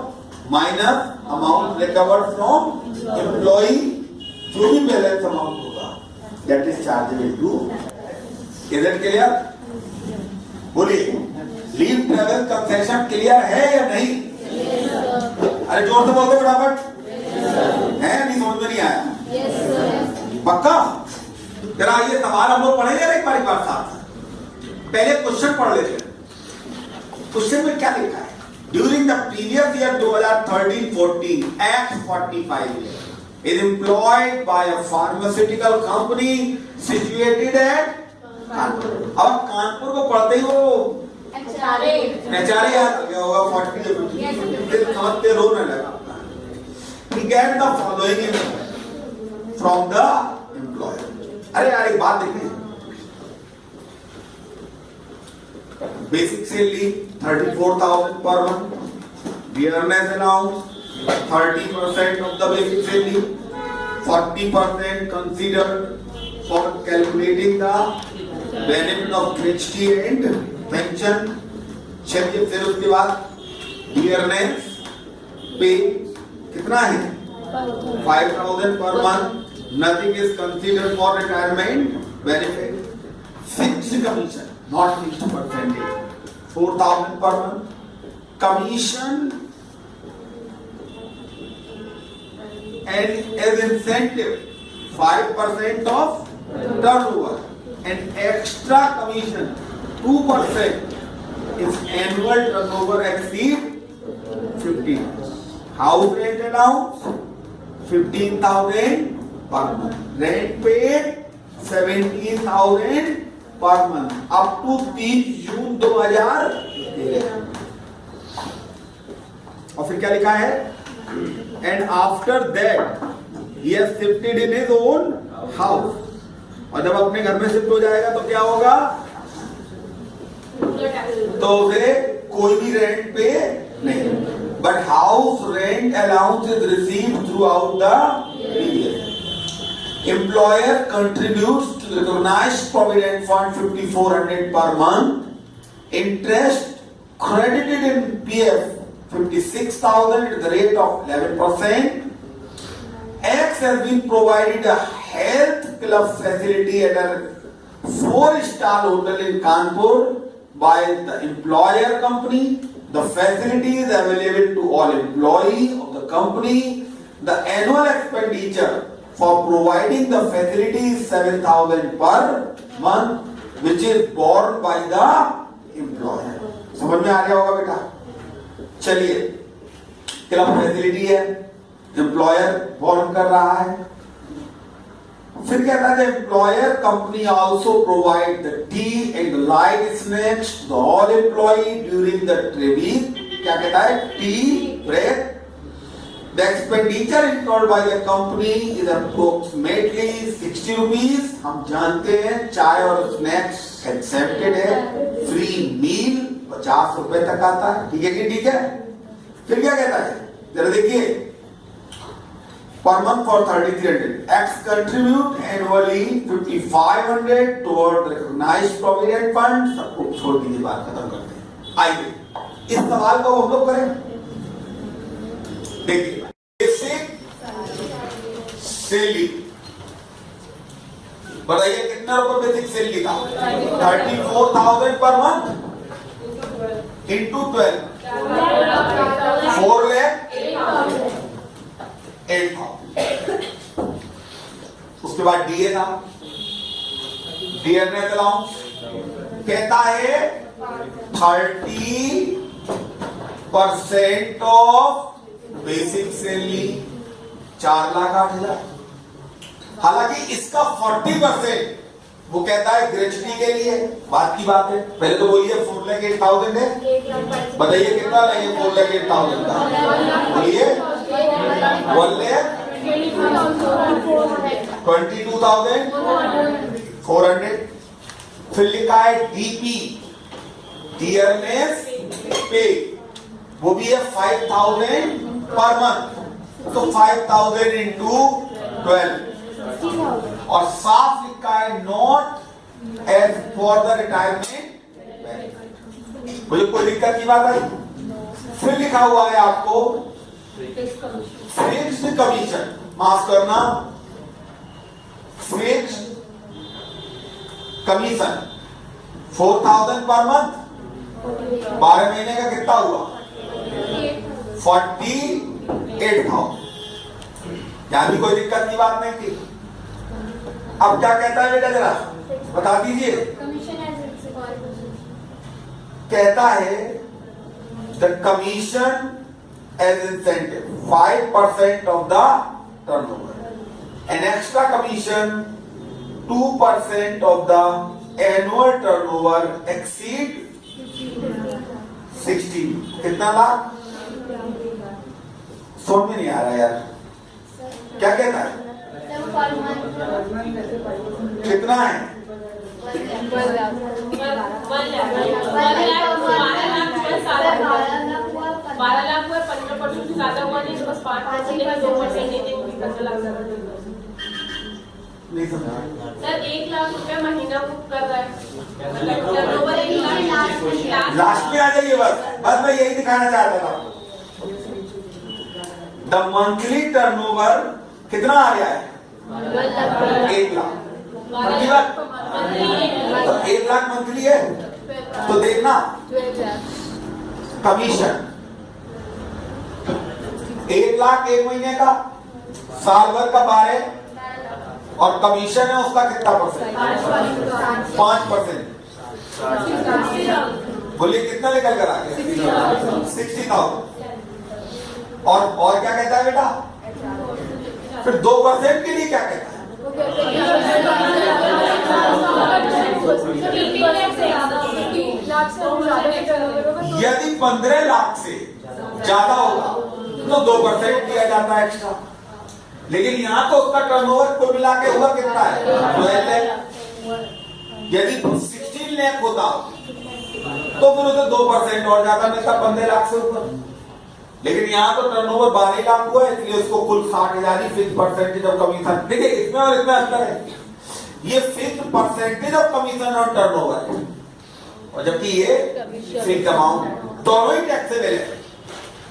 minus amount recovered from employee, जो भी बैलेंस अमाउंट होगा that is chargeable to. Is it clear? बोलिए, leave travel concession clear है या नहीं? अरे जोर से बोलते फटाफट. है नहीं, समझ में नहीं आया? पक्का? जरा ये सवाल हम लोग पढ़ेंगे एक बार साथ. पहले क्वेश्चन पढ़ लेते हैं. क्वेश्चन में क्या लिखा है? During the previous year 2013-14 act 45 is employed by a pharmaceutical company situated at Kanpur. अब कानपुर को पढ़ते ही वो एचआरए याद गया होगा. 40 समझते रोने लगा. He get the following from the employer. अरे यार एक बात देखिए, basic salary 34,000 per month, dearness allowance 30% of the basic salary, 40% considered for calculating the benefit of gratuity and pension. चलिए फिर उसके बाद dearness पे कितना है? 5,000 per month. Nothing is considered for retirement benefit. Fixed commission, not fixed percentage, 4,000 per month. Commission and as incentive 5% of turnover and extra commission 2% if annual turnover exceed 15. House rent allowance 15,000 per month. Rent paid 17,000 per month up to 30 जून 2013. और फिर क्या लिखा है? And after that he has shifted in his own house. और जब अपने घर में शिफ्ट हो जाएगा तो क्या होगा? तो उसे कोई भी रेंट पे नहीं. But house rent allowance is received throughout the period. Employer contributes to the recognized provident fund 5400 per month. Interest credited in PF 56,000 at the rate of 11%. X has been provided a health club facility at a 4-star hotel in Kanpur by the employer company. The facility is available to all employees of the company. The annual expenditure for providing the facility is 7,000 per month, which is borne by the employer. समझ में आ गया होगा बेटा? चलिए, club facility है, employer borne कर रहा है. फिर कहता है employer company also provide the tea and light snacks to all employee during the training. क्या कहता है? Tea break. The expenditure incurred by the company is approximately 60 rupees. हम जानते हैं चाय और स्नैक्स एक्सेप्टेड है. फ्री मील 50 रुपए तक आता है. ठीक है कि ठीक है? फिर क्या कहता है? जरा देखिए, per month for 3,300. X contribute annually 5,500 toward the recognized provident fund. सबको छोड़ दीजिए, बात खत्म करते हैं. आइए इस सवाल को हम लोग करें. देखिए, बेसिक सैलरी बताइए कितना रुपए बेसिक सैलरी का? 34,000 पर मंथ इंटू 12 4 लाख 8,000. उसके बाद डीए था, डीएनए अलाउंस कहता है 30% ऑफ बेसिक सैलरी 4,08,000. हालांकि इसका 40% वो कहता है ग्रेचुटी के लिए. बात की बात है. पहले तो बोलिए 4,08,000 है. बताइए कितना लेंगे 4,08,000 का? बोलिए 1,22,400. फिर लिखा है डीपी डियरनेस पे, वो भी है 5,000 पर मंथ. तो 5,000 इंटू 12 और साफ लिखा है not as for the retirement. मुझे कोई दिक्कत की बात आई? फिर लिखा हुआ है आपको फिक्स्ड कमीशन, माफ करना, फिक्स्ड कमीशन 4,000 पर मंथ. 12 महीने का कितना हुआ? 48,000. यहां भी कोई दिक्कत की बात नहीं थी. अब क्या कहता है बेटा, जरा बता दीजिए. कहता है the commission as incentive 5% of the turnover. An extra commission 2% of the annual turnover exceed 60. कितना लाख? समझ में नहीं आ रहा यार. क्या कहता है? कितना है? 12 लाख पर 15% ज्यादा हुआ नहीं, बस 5% 2% नहीं समझा सर. 1 लाख रुपया महीना बुक कर रहा है, टर्नओवर 1 लाख. लास्ट में आ जाइए. बस मैं यही दिखाना चाहता था. द मंथली टर्नओवर कितना आ गया है? 1 लाख. तो 1 लाख मंथली है. तो देखना कमीशन 1 लाख 1 महीने का, साल भर का 12 और कमीशन है उसका कितना परसेंट? 5%. बोलिए कितना निकल कर आ गया? 60,000. और क्या कहता है बेटा? फिर 2% के लिए क्या कहता है? यदि 15 लाख से ज्यादा होगा तो 2% दिया जाता है एक्स्ट्रा. लेकिन यहां तो उसका टर्नओवर कुल मिला के हुआ कितना है? 12 लाख. यदि 16 लाख होता तो फिर उसे 2% और ज्यादा मिलता 15 लाख से ऊपर. लेकिन यहाँ तो टर्नओवर 12 लाख हुआ है, इसलिए उसको कुल 60,000 ही फिक्स परसेंटेज ऑफ कमीशन। देखिए इसमें और इसमें अंतर है, ये फिक्स परसेंटेज ऑफ कमीशन और टर्नओवर है, और जबकि ये फिक्स अमाउंट, दोनों ही टैक्सेबल है।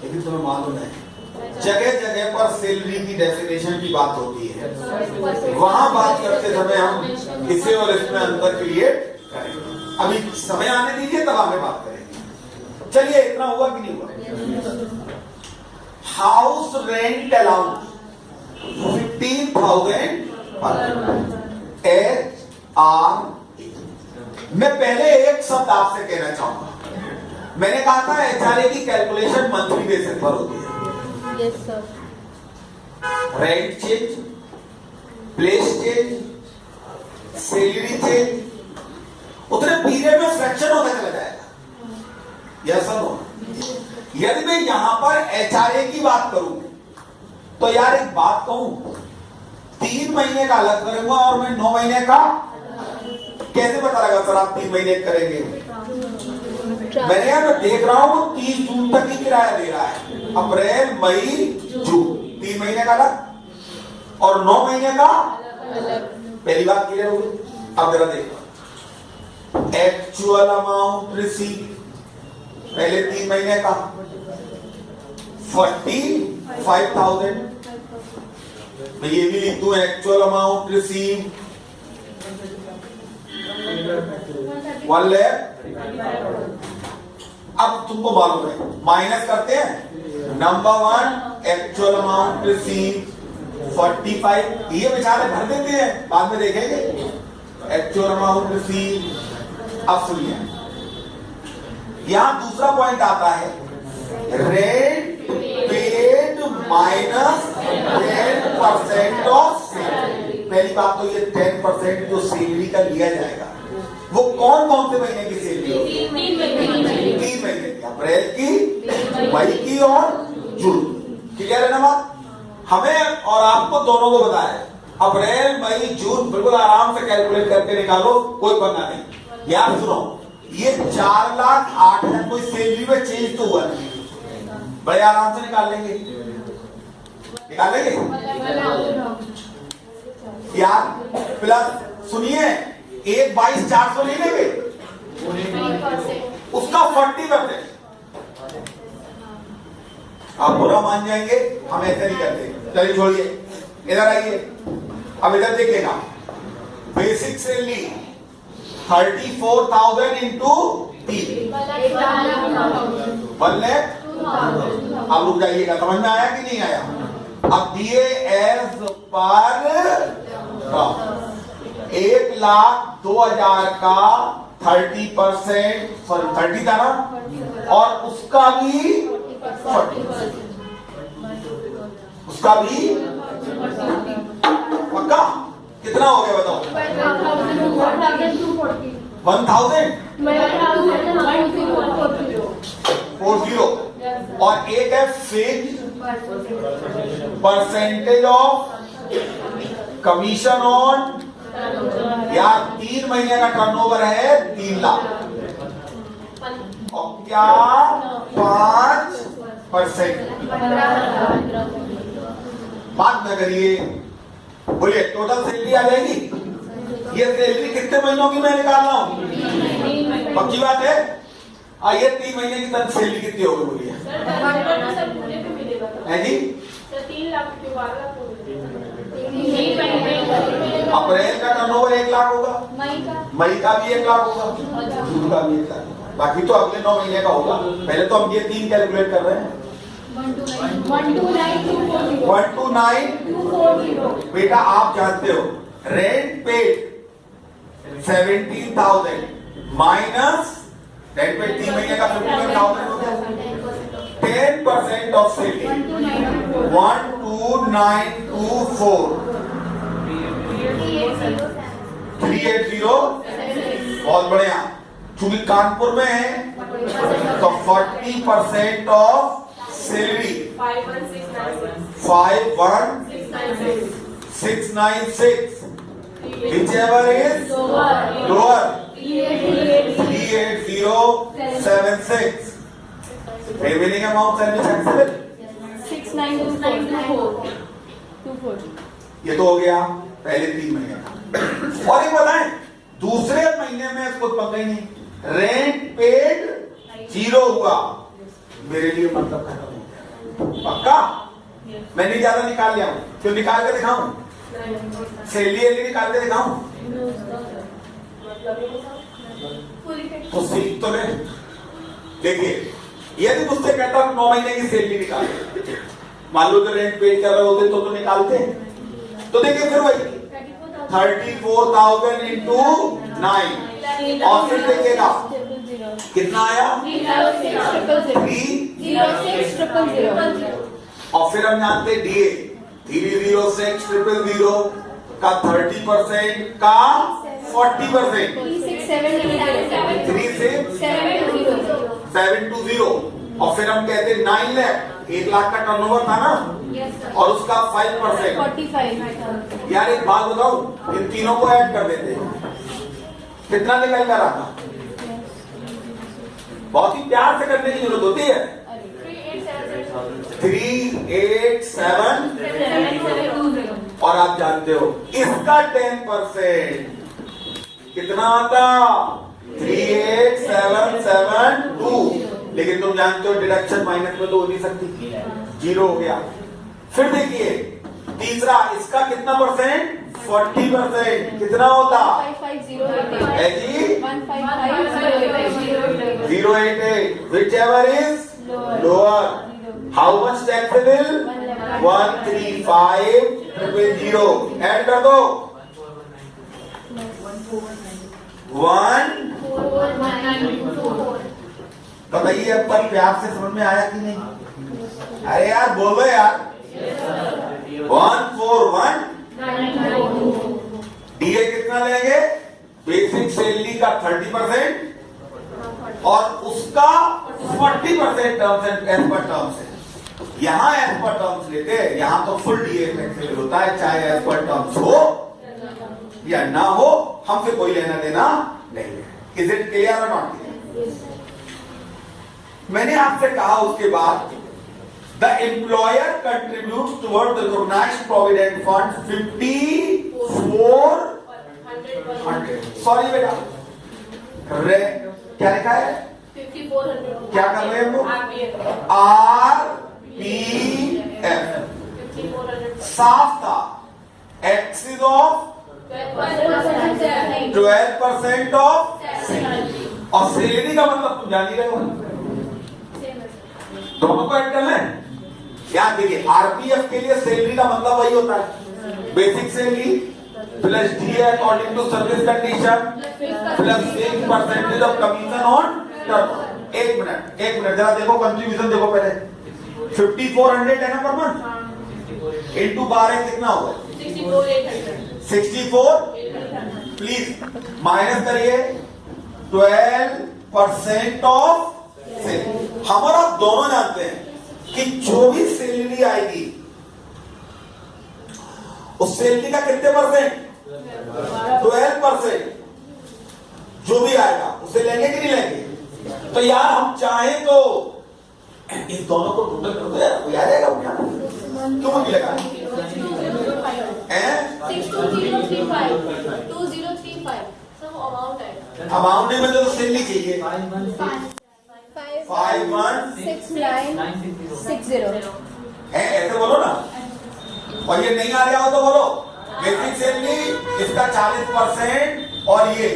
लेकिन तुम्हें मालूम है जगह जगह पर सैलरी की डेफिनेशन की बात होती है, वहां बात करते समय हम इसे और इसमें अंतर क्रिएट करेंगे। अभी समय आने दीजिए तब आगे बात करेंगे। चलिए इतना हुआ कि नहीं हुआ? House rent allowance 15,000 HRA। मैं पहले एक शब्द आपसे कहना चाहूंगा, मैंने कहा था HRA की कैलकुलेशन मंथली बेसिस पर होती है। Yes sir. Rent change, place change, salary change, उतने पीरियड में फ्रैक्शन होता चला जाएगा। Yes sir no? यदि मैं यहां पर HRA की बात करूं तो यार एक बात कहूं, 3 महीने का अलग करूंगा और मैं 9 महीने का कैसे पता लगा सर आप 3 महीने करेंगे? मैंने यार मैं देख रहा हूं 30 जून तक ही किराया दे रहा है, अप्रैल मई जून 3 महीने का अलग और 9 महीने का पहली बात क्लियर होगी। अब जरा देखो एक्चुअल अमाउंट रिसीव, पहले 3 महीने का 45,000, मैं ये भी लिख दूं एक्चुअल अमाउंट रिसीव 1 लाख। अब तुमको मालूम है माइनस करते हैं, नंबर 1 एक्चुअल अमाउंट रिसीव 45, ये बेचारे भर देते हैं, बाद में देखेंगे। एक्चुअल अमाउंट रिसीव, अब सुनिए यहां दूसरा पॉइंट आता है, rent paid minus 10% of salary. पहली बात तो ये 10% जो सैलरी का लिया जाएगा वो कौन कौन से महीने की सैलरी होगी? 3 महीने की, अप्रैल की, मई की और जून। क्लियर है ना बात? हमें और आपको दोनों को बताया है, अप्रैल मई जून बिल्कुल आराम से कैलकुलेट करके निकालो, कोई पंगा नहीं। यार सुनो, ये 4,08,000 कोई सैलरी में चेंज तो हुआ नहीं, बड़े आराम से निकाल लेंगे, निकाल लेंगे यार। प्लस सुनिए, 1,22,400 नहीं लेंगे, उसका 40%। आप बुरा मान जाएंगे, हम ऐसे नहीं करते। चलिए छोड़िए, इधर आइए, अब इधर देखिएगा, बेसिक सैलरी 34,000 इंटू 3 1 लाख। अब रुक जाइएगा, समझ में आया कि नहीं आया? अब दिए एज पर 1,02,000 का 30%, सॉरी 30 था ना, और उसका भी 40%, उसका भी पक्का। कितना हो गया बताओ? 1,040 और एक है fix percentage of commission on, या 3 महीने का टर्नओवर है 3 लाख और क्या 5%। बात न करिए, बोलिए टोटल सैलरी आ जाएगी। ये सैलरी कितने महीनों की मैं निकाल रहा हूँ? पक्की बात है? ये 3 महीने की तक सैलरी कितनी होगी बोलिए? है जी? 3 लाख के 12 लाख। अप्रैल का टर्नओवर 1 लाख होगा, मई का भी 1 लाख होगा, जून का भी 1 लाख, बाकी तो अगले 9 महीने का होगा। पहले तो हम ये 3 कैलकुलेट कर रहे हैं। 129,240। बेटा आप जानते हो rent paid 17,000 minus rent paid 3 महीने का 51,000 हो गया, 10% ऑफ सैलरी 12924 380। बहुत बढ़िया, चूंकि कानपुर में है तो 40% of salary 51,696, whichever is lower 38076। Remaining amount shall be taxable 6924 ये तो हो गया पहले 3 महीने का। और एक बताएं दूसरे महीने में इसको पंगा ही नहीं, रेंट पेड 0 हुआ, मेरे लिए मतलब खत्म हो गया। पक्का मैं नहीं ज्यादा निकाल लिया हूं, क्यों निकाल के दिखाऊं, सैलरी निकाल के दिखाऊं, तो सीख तो ले। देखिए यदि मुझसे कहता 9 महीने की सैलरी निकाल, मान लो कि रेंट पेड कर रहे होते तो निकालते, तो देखिए फिर वही 34,000 इंटू 9 और फिर देखिएगा कितना आया 306,000 और फिर हम जानते डीए 306,000 का 30% का 40% 36,720 और फिर हम कहते 9 लाख 1 लाख का टर्नओवर था ना और उसका 5%। 45 यार एक बात बताऊं, इन तीनों को ऐड कर देते हैं, कितना निकल कर आता? बहुत ही प्यार से करने की जरूरत होती है। 38,720 और आप जानते हो इसका 10% कितना आता? 38,772। लेकिन तुम जानते हो डिडक्शन माइनस में तो हो नहीं सकती, 0 हो गया। फिर देखिए तीसरा इसका कितना परसेंट? 40% कितना होता है जी? 088 whichever is lower. How much taxable? 135,000 add कर दो 1। बताइए अब पर प्यार से समझ में आया कि नहीं? अरे यार बोलो यार 141 डीए कितना लेंगे? बेसिक सैलरी का 30% और उसका 40% terms and as per terms है। यहां एज पर टर्म्स लेते हैं, यहां तो फुल डीए टैक्सेबल होता है, चाहे एज पर टर्म्स हो या ना हो, हमसे कोई लेना देना नहीं है। इज इट क्लियर और नॉट क्लियर? मैंने आपसे कहा उसके बाद the employer contribute toward the recognised provident fund 5400। Sorry बेटा क्या लिखा है? 5400 क्या कर रहे हैं वो? RPF साफ था, एक्सिस ऑफ 12% ऑफ और सैलरी का मतलब तुम जान ही रहे हो, दोनों को ऐड कर लें। याद देखिए आरपीएफ के लिए सैलरी का मतलब वही होता है, basic salary plus DA according to service condition plus 1% of commission on turn. एक मिनट जरा देखो कंट्रीब्यूशन देखो पहले 5400 है ना पर मंथ इंटू 12 कितना होगा? 64। प्लीज माइनस करिए 12% ऑफ सैलरी। हम और आप दोनों जानते हैं कि जो भी सैलरी आएगी उस सैलरी का कितने परसेंट? 12%। जो भी आएगा उसे लेंगे कि नहीं लेंगे? तो यार हम चाहें तो इस दोनों को टोटल कर दो यार, कोई आ जाएगा क्या? क्यों नहीं लगा? 2035 सब अमाउंट है। अमाउंट नहीं मतलब तो सैलरी चाहिए 516960 है, ऐसे बोलो ना। और ये नहीं आ रहा हो तो बोलो बेसिक सैलरी इसका 40% और ये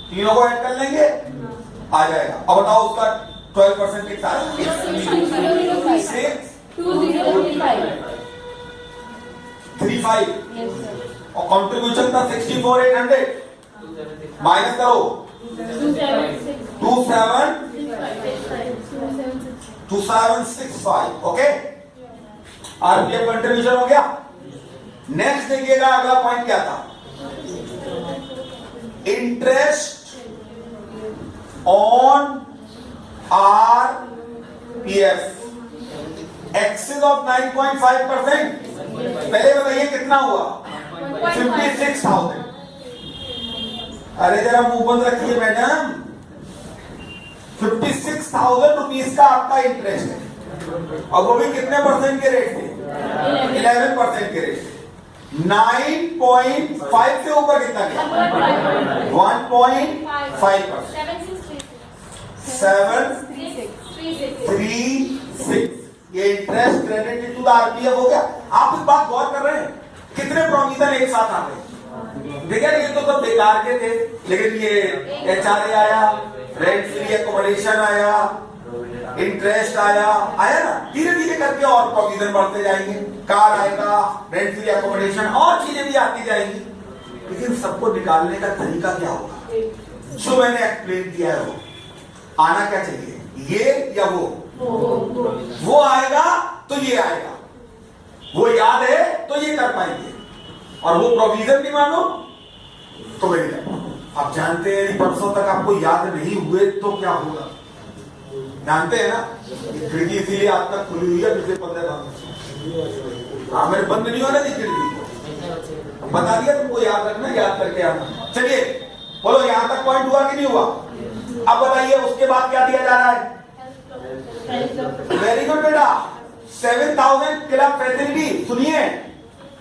तीनों को ऐड कर लेंगे आ जाएगा। अब बताओ उसका 12% कितना है? 635 और कंट्रीब्यूशन था 64,800 माइनस करो 2765। ओके आरपीएफ कंट्रीब्यूशन हो गया। नेक्स्ट देखिएगा अगला पॉइंट क्या था? Interest on RPF axis of 9.5%। पहले बताइए कितना हुआ? 56,000। अरे जरा मुंह बंद रखिए मैडम, 56,000 रुपीज का आपका इंटरेस्ट है, और वो भी कितने परसेंट के रेट से? 11% के रेट से। 9.5 से ऊपर कितना गया? 1.5%। 736 ये interest credit into the RPF हो गया। आप इस बात गौर कर रहे हैं कितने प्रोविजन एक साथ आ गए? देखिए ये तो सब बेकार के थे, लेकिन ये एचआरए आया, रेंट फ्री एकोमोडेशन आया, इंटरेस्ट आया ना, धीरे धीरे करके और प्रोविजन बढ़ते जाएंगे। कार आएगा, रेंट फ्री एकोमोडेशन, और चीजें भी आती जाएंगी। लेकिन सबको निकालने का तरीका क्या होगा जो मैंने एक्सप्लेन किया है? वो आना क्या चाहिए, ये या वो आएगा तो ये आएगा, वो याद है तो ये कर पाएंगे, और वो प्रोविजन भी मानो तो वही कर। आप जानते हैं परसों तक आपको याद नहीं हुए तो क्या होगा? जानते हैं ना, खिड़की इसीलिए आज तक खुली हुई है पिछले 15 साल। हाँ, मेरे बंद नहीं होना थी खिड़की, बता दिया तुमको, याद रखना, याद करके आना। चलिए बोलो, यहां तक पॉइंट हुआ कि नहीं हुआ? अब बताइए उसके बाद क्या दिया जा रहा है? वेरी गुड बेटा, 7,000 क्लब फैसिलिटी। सुनिए,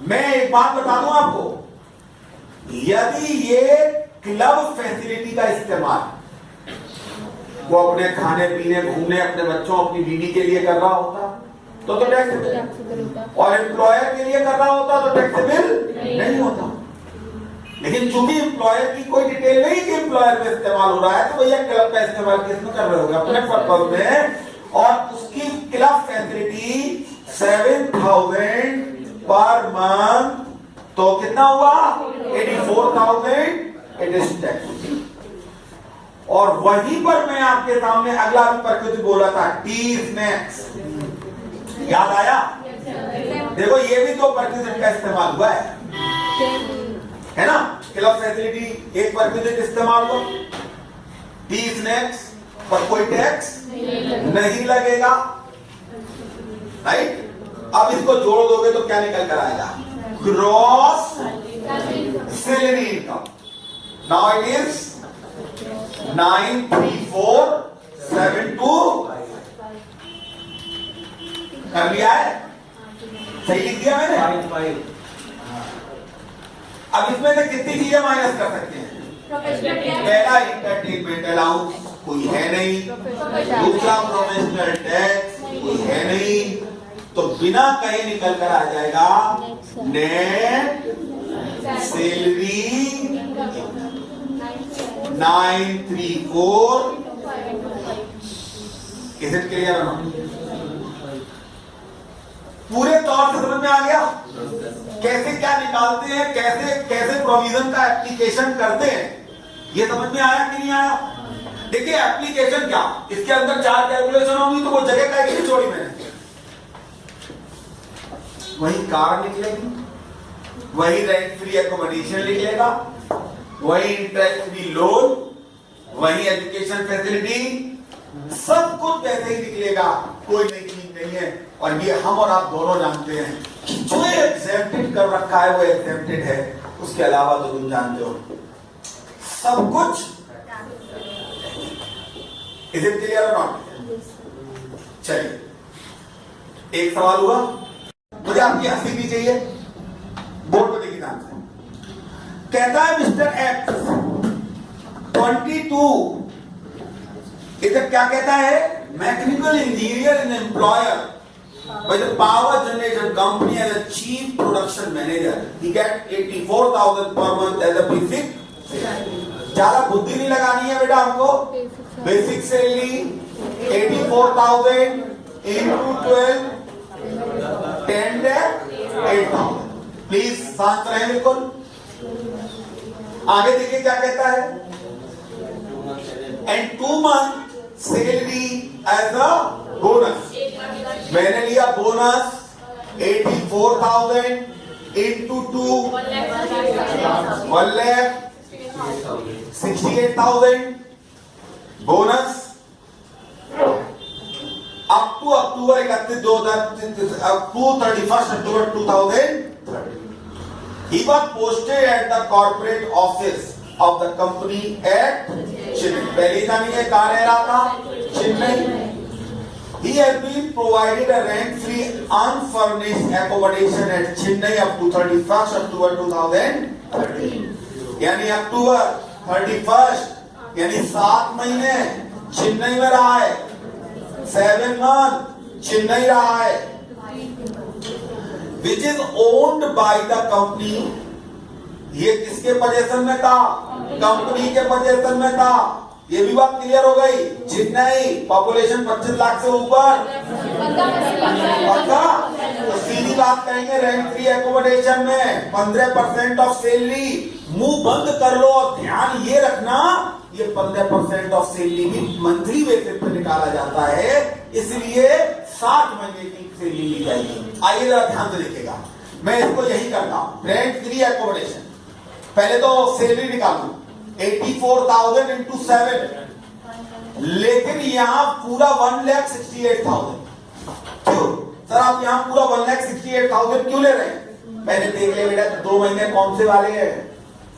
मैं एक बात बता दूं आपको, यदि ये क्लब फैसिलिटी का इस्तेमाल वो अपने खाने पीने, घूमने, अपने बच्चों, अपनी बीवी के लिए कर रहा होता तो टैक्स, और एम्प्लॉयर के लिए कर रहा होता तो टैक्सेबल नहीं होता। लेकिन चूंकि एम्प्लॉयर की कोई डिटेल नहीं कि एम्प्लॉयर में इस्तेमाल हो रहा है, तो भैया क्लब का इस्तेमाल किसमें कर रहे होगे? अपने पर्पज में। और उसकी क्लब फैसिलिटी 7,000 पर मंथ, तो कितना हुआ? 84,000 इट इज टैक्स। और वहीं पर मैं आपके सामने अगला भी प्रकृति बोला था, टी स्नैक्स, याद आया? देखो ये भी तो प्रकृति का इस्तेमाल हुआ है ना? क्लब फैसिलिटी एक प्रकृति इस्तेमाल हुआ, टी स्नैक्स पर कोई टैक्स नहीं लगेगा, राइट? अब इसको जोड़ दोगे तो क्या निकल कर आएगा? Gross salary income. Now it is 93472। कर लिया है? सही लिख दिया मैंने? अब इसमें से कितनी चीजें माइनस कर सकते हैं? पहला इंटरटेनमेंट अलाउंस कोई है नहीं, दूसरा प्रोफेशनल टैक्स कोई है नहीं, तो बिना कहे निकल कर आ जाएगा net salary 934। Is it clear? पूरे तौर से समझ में आ गया कैसे क्या निकालते हैं, कैसे कैसे प्रोविजन का एप्लीकेशन करते हैं? ये समझ में आया कि नहीं आया? देखिए एप्लीकेशन क्या, इसके अंदर 4 कैलकुलेशन होंगी, तो वो जगह का एक छोड़ी मैंने, वही कार निकलेगी, वही रेंट फ्री एकोमोडेशन निकलेगा, वही इंटरेस्ट फ्री लोन, वही एजुकेशन फैसिलिटी, सब कुछ वैसे ही निकलेगा, कोई नई चीज नहीं है। और ये हम और आप दोनों जानते हैं कि जो एग्जेम्प्टेड कर रखा है वो एग्जेम्प्टेड है, उसके अलावा तो तुम जानते हो सब कुछ। इज इट क्लियर और नॉट? चलिए एक सवाल हुआ, मुझे आपकी हंसी भी चाहिए, बोर्ड को देखिए ध्यान से। कहता है मिस्टर एक्स 22, इधर क्या कहता है? Mechanical engineer and employer by the power generation company as a chief production manager. He get 84,000 per month as a basic. ज्यादा बुद्धि नहीं लगानी है बेटा हमको। Basic salary 84,000 into 12 10 lakh 8,000। Please शांत रहें बिल्कुल। आगे देखिए क्या कहता है? And 2 month salary as a bonus। मैंने लिया bonus 84,000 into 2 1,68,000 bonus up to October 31 up to 31st October 2030। He was posted at the corporate office of the company at Chennai। पहले जानिए कहाँ रह रहा था? Chennai. He has been provided a rent-free, unfurnished accommodation at Chennai up to 31st October 2013. यानी अक्टूबर 31st यानी 7 महीने चेन्नई में रहा है, 7 मंथ चेन्नई रहा है, which is owned by the company. ये किसके पोजीशन में था? कंपनी के पोजीशन में था। ये भी बात क्लियर हो गई। चेन्नई पॉपुलेशन 25 लाख से ऊपर पक्का, तो सीधी बात कहेंगे रेंट फ्री एकोमोडेशन में 15% ऑफ सैलरी। मुंह बंद कर लो और ध्यान ये रखना, ये 15% ऑफ सैलरी भी मंथली बेसिस पे निकाला जाता है, इसलिए 60 महीने की सैलरी ली जाएगी। आइए जरा ध्यान से देखिएगा, मैं इसको यही करता हूं। रेंट फ्री एकोमोडेशन, पहले तो सैलरी निकालू 84,000 into 7, लेकिन यहाँ पूरा 1,68,000। क्यों सर आप यहाँ पूरा 1,68,000 क्यों ले रहे हैं? मैंने देख लिया बेटा 2 महीने कौन से वाले हैं?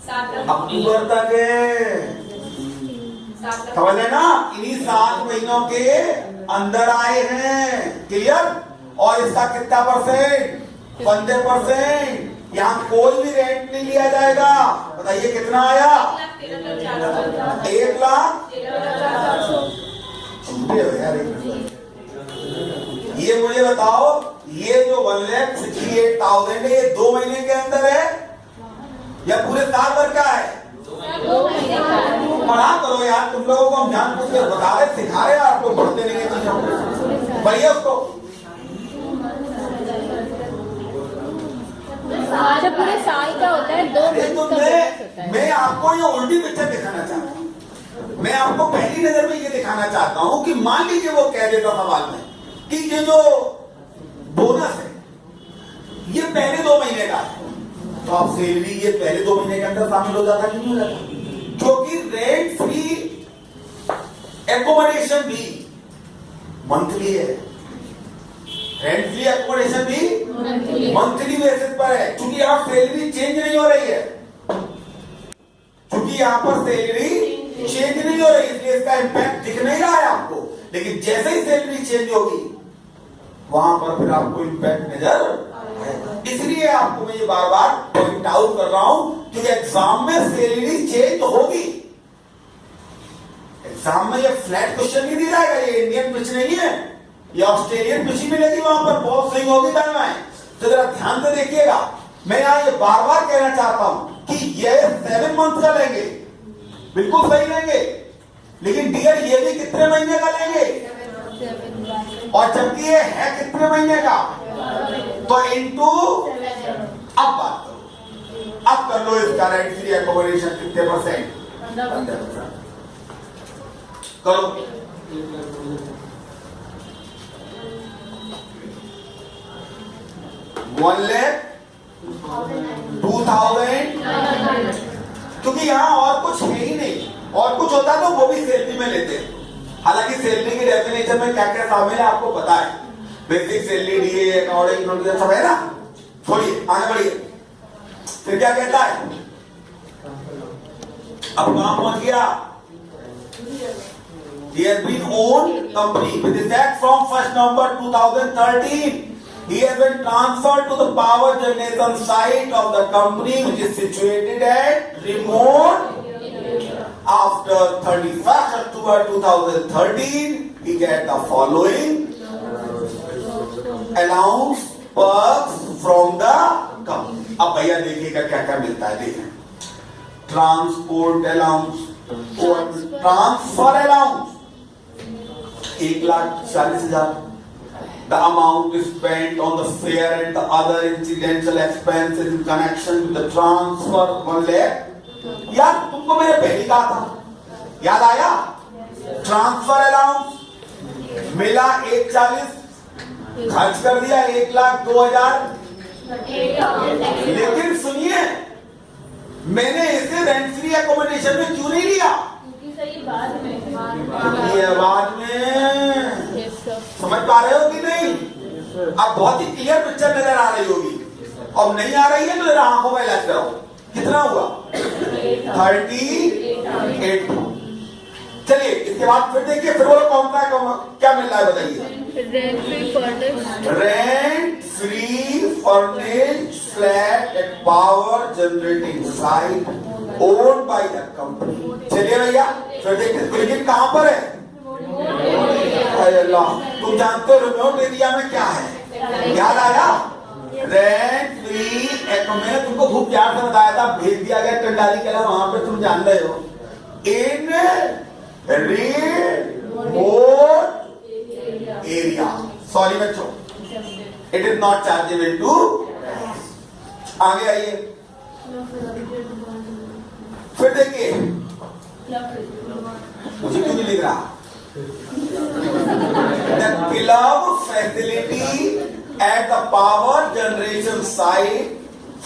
अक्टूबर तक है, समझ लेना, इन्हीं 7 महीनों के अंदर आए हैं। क्लियर? और इसका कितना परसेंट? 15%। यहाँ कोई भी रेंट नहीं लिया जाएगा। बताइए कितना आया? 1 लाख। छूटे हो यार। ये मुझे बताओ, ये जो 1,68,000 है, ये 2 महीने के अंदर है या पूरे साल भर का है? पढ़ा करो यार, तुम लोगों को हम जान पूछ के बता रहे, सिखा रहे, आपको पढ़ते नहीं है चीजों। पढ़िए उसको। अच्छा पूरे साल का होता है, 2 मंथ का होता है। मैं आपको ये उल्टी पिक्चर दिखाना चाहता हूँ। मैं आपको पहली नजर में ये दिखाना चाहता हूँ कि मान लीजिए वो कह देता सवाल में कि ये जो बोनस है ये पहले 2 महीने का है, तो आप सैलरी ये पहले 2 महीने के अंदर शामिल हो जाता कि नहीं हो जाता? क्योंकि रेंट फ्री एकोमोडेशन भी मंथली है, रेंट फ्री एकोमोडेशन भी मंथली बेसिस पर है। क्योंकि यहाँ सैलरी चेंज नहीं हो रही है, क्योंकि यहाँ पर सैलरी चेंज नहीं हो रही, इसलिए इसका इंपैक्ट दिख नहीं रहा है आपको। लेकिन जैसे ही सैलरी चेंज होगी वहां पर फिर आपको इंपैक्ट नजर आएगा। इसलिए आपको मैं ये बार बार पॉइंट आउट कर रहा हूं, क्योंकि एग्जाम में सैलरी चेंज होगी। एग्जाम में ये फ्लैट क्वेश्चन नहीं दिया जाएगा, ये इंडियन पिच नहीं है, ये ऑस्ट्रेलियन पिच मिलेगी, वहां पर बहुत स्विंग होगी टाइम। तो जरा ध्यान से देखिएगा, मैं यहाँ ये बार बार कहना चाहता हूं कि ये 7 मंथ का लेंगे, बिल्कुल सही लेंगे, लेकिन डियर ये भी कितने महीने का लेंगे? और जबकि ये है कितने महीने का? तो इनटू, अब बात करो, अब कर लो इसका रेंट फ्री एकोमोडेशन कितने परसेंट? 15% करो। $1,02,000, क्योंकि यहाँ और कुछ है ही नहीं, और कुछ होता तो वो भी सैलरी में लेते। हालांकि सैलरी की डेफिनेशन में क्या क्या शामिल है आपको पता है, बेसिक सैलरी, डीए, अकाउंटिंग सब है ना। छोड़िए, आगे बढ़िए। फिर क्या कहता है? अब काम पहुंच गया। He has been owned company with effect from 1st November 2013. He has been transferred to the power generation site of the company, which is situated at remote. After 31st October 2013, he get the following allowance perks from the company. अब भैया देखिएगा क्या क्या मिलता है, देखें। Transport allowance, transfer allowance 1,40,000. The amount spent on the fare and the other incidental expenses in connection with the transfer 1 lakh. यार तुमको मैंने पहले कहा था, याद आया? ट्रांसफर अलाउंस मिला 1,40,000, खर्च कर दिया 1,02,000। लेकिन सुनिए, मैंने इसे रेंट फ्री एकोमोडेशन में क्यों नहीं लिया? बाद में समझ पा रहे हो कि नहीं? अब बहुत ही क्लियर पिक्चर नजर आ रही होगी। अब नहीं आ रही है तो आंखों में इलाज कराओ। कितना हुआ? 38। चलिए इसके बाद फिर देखिए, फिर बोलो कॉन्ट्रैक्ट क्या मिल रहा है बताइए। Rent free furnished rent free furnished flat at power generating site owned by the company. चलिए भैया फिर देखिए क्रिकेट कहां पर है? अरे अल्लाह, तुम जानते हो रिमोट एरिया में क्या है? याद आया? रेंट फ्री एक, मैंने तुमको खूब प्यार से बताया था, भेज दिया गया टंडारी के अलावा, वहां पे तुम जान रहे हो। इन रिमोट एरिया, सॉरी बच्चों, it is not chargeable to. आगे आइए, फिर देखिए मुझे क्यों नहीं लिख रहा। The club facility at the power generation site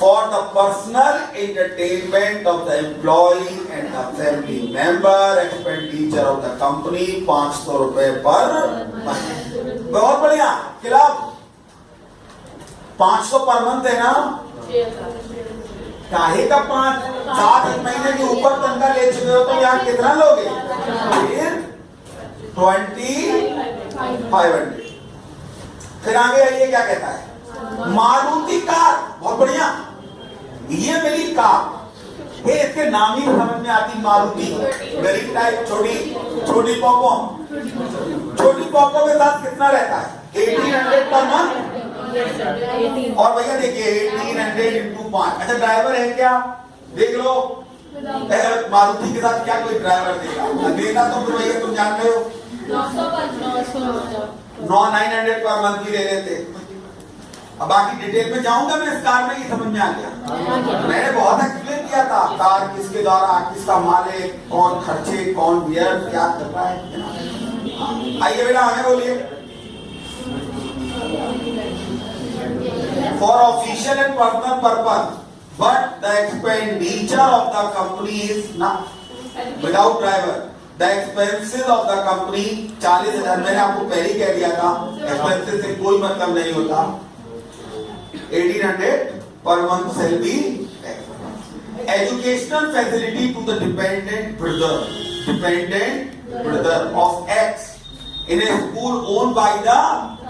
for the personal entertainment of the employee and the family member, expenditure of the company 500 रुपए पर मंथ। बहुत बढ़िया, क्लब 500 पर मंथ है ना? काहे का 5-7 महीने के ऊपर तनख्वाह ले चुके हो तो यहाँ कितना लोगे? 2500। फिर आगे आइए क्या कहता है? मारुति कार, बहुत बढ़िया, ये मेरी कार है, इसके नाम ही समझ में आती मारुति, गरीब टाइप, छोटी पॉपो। छोटी पॉपो के साथ कितना रहता है? 1800 पर मंथ। और भैया देखिए 1800 इंटू 5। अच्छा ड्राइवर है क्या? देख लो, मारुति के साथ क्या कोई ड्राइवर देगा? देना तो फिर भैया तुम जान रहे हो 900 पर मंथ भी दे देते। अब बाकी डिटेल में जाऊंगा मैं, इस कार में ही समझ में आ गया। मैंने बहुत एक्सप्लेन किया था कार किसके द्वारा, किसका मालिक, कौन खर्चे, कौन व्यय क्या कर रहा है। आइए बेटा आगे बोलिए। For official and personal purpose, but the expenditure of the company is not without driver. The expenses of the company 40,000, मैंने आपको पहले ही कह दिया था, expenses से कोई मतलब नहीं होता। 1800 per month shall be educational facility to the dependent brother of X in a school owned by the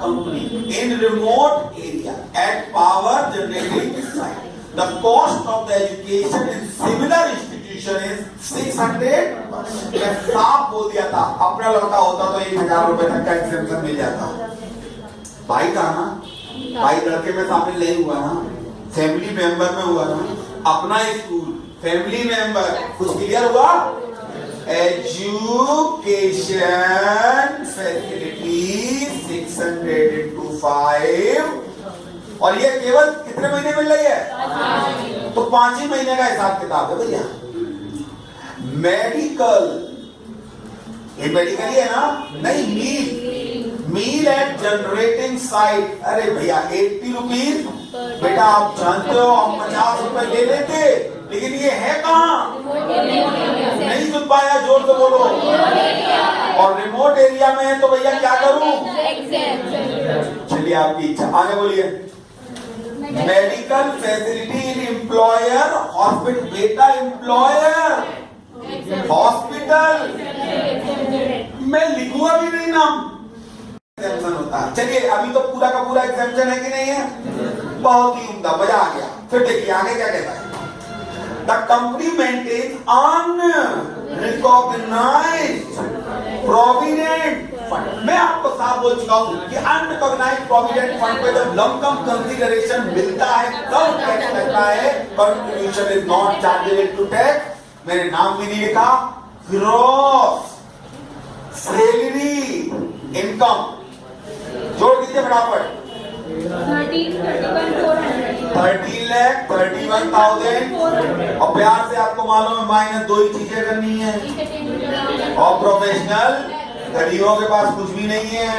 company in remote area at power generating site. The cost of the education in similar institution is 600। मैं साफ बोल दिया था, अपना लड़का होता तो 1000 रुपए तक का एग्जेम्पशन मिल जाता। भाई था ना, भाई लड़के में शामिल नहीं हुआ ना, फैमिली मेंबर में हुआ ना, अपना स्कूल, फैमिली मेंबर, कुछ क्लियर हुआ? एजुकेशन फैसिलिटी 600 into 5, और ये केवल कितने महीने मिल रही है? तो 5 ही महीने का हिसाब किताब है भैया। मेडिकल, ये मेडिकल ही है ना? नहीं, मील एट जनरेटिंग साइट। अरे भैया 80 रुपीज, बेटा आप जानते हो हम 50 रुपए ले लेते, लेकिन ये है कहाँ? नहीं सुन पाया, जोर से बोलो। और रिमोट एरिया में है तो भैया क्या करूं? चलिए आपकी इच्छा, आगे बोलिए। Medical facility in employer hospital, बेटा एम्प्लॉयर हॉस्पिटल मैं लिखूंगा भी नहीं नाम, एग्जेम्पशन होता है। चलिए अभी तो पूरा का पूरा एग्जेम्पशन है कि नहीं है? बहुत ही उम्दा, मजा आ गया। फिर देखिए आगे क्या कहता है। The company maintains unrecognized provident fund। मैं आपको साफ बोल चुका हूं कि अनरिकॉग्नाइज्ड प्रोविडेंट फंड पे जब लमसम कंसीडरेशन मिलता है तब टैक्स लगता है। Contribution is not chargeable to tax. मैंने नाम भी नहीं लिखा। ग्रॉस सैलरी इनकम जोड़ दीजिए फटाफट। 13,31,000। और प्यार से आपको मालूम है माइनस 2 ही चीजें करनी है। और प्रोफेशनल गरीबों के पास कुछ भी नहीं है।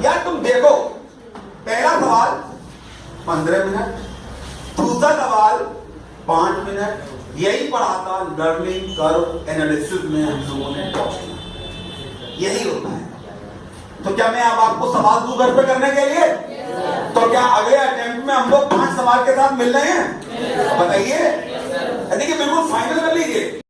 यार तुम देखो, पहला सवाल 15 मिनट, दूसरा सवाल 5 मिनट, यही पढ़ा था लर्निंग कर्व एनालिसिस में हम लोगों ने। यही होता है। तो क्या मैं अब आपको सवाल दूं घर पे करने के लिए? तो क्या अगले अटेम्प्ट में हम लोग 5 सवाल के साथ मिल रहे हैं? बताइए। देखिए बिल्कुल फाइनल कर लीजिए।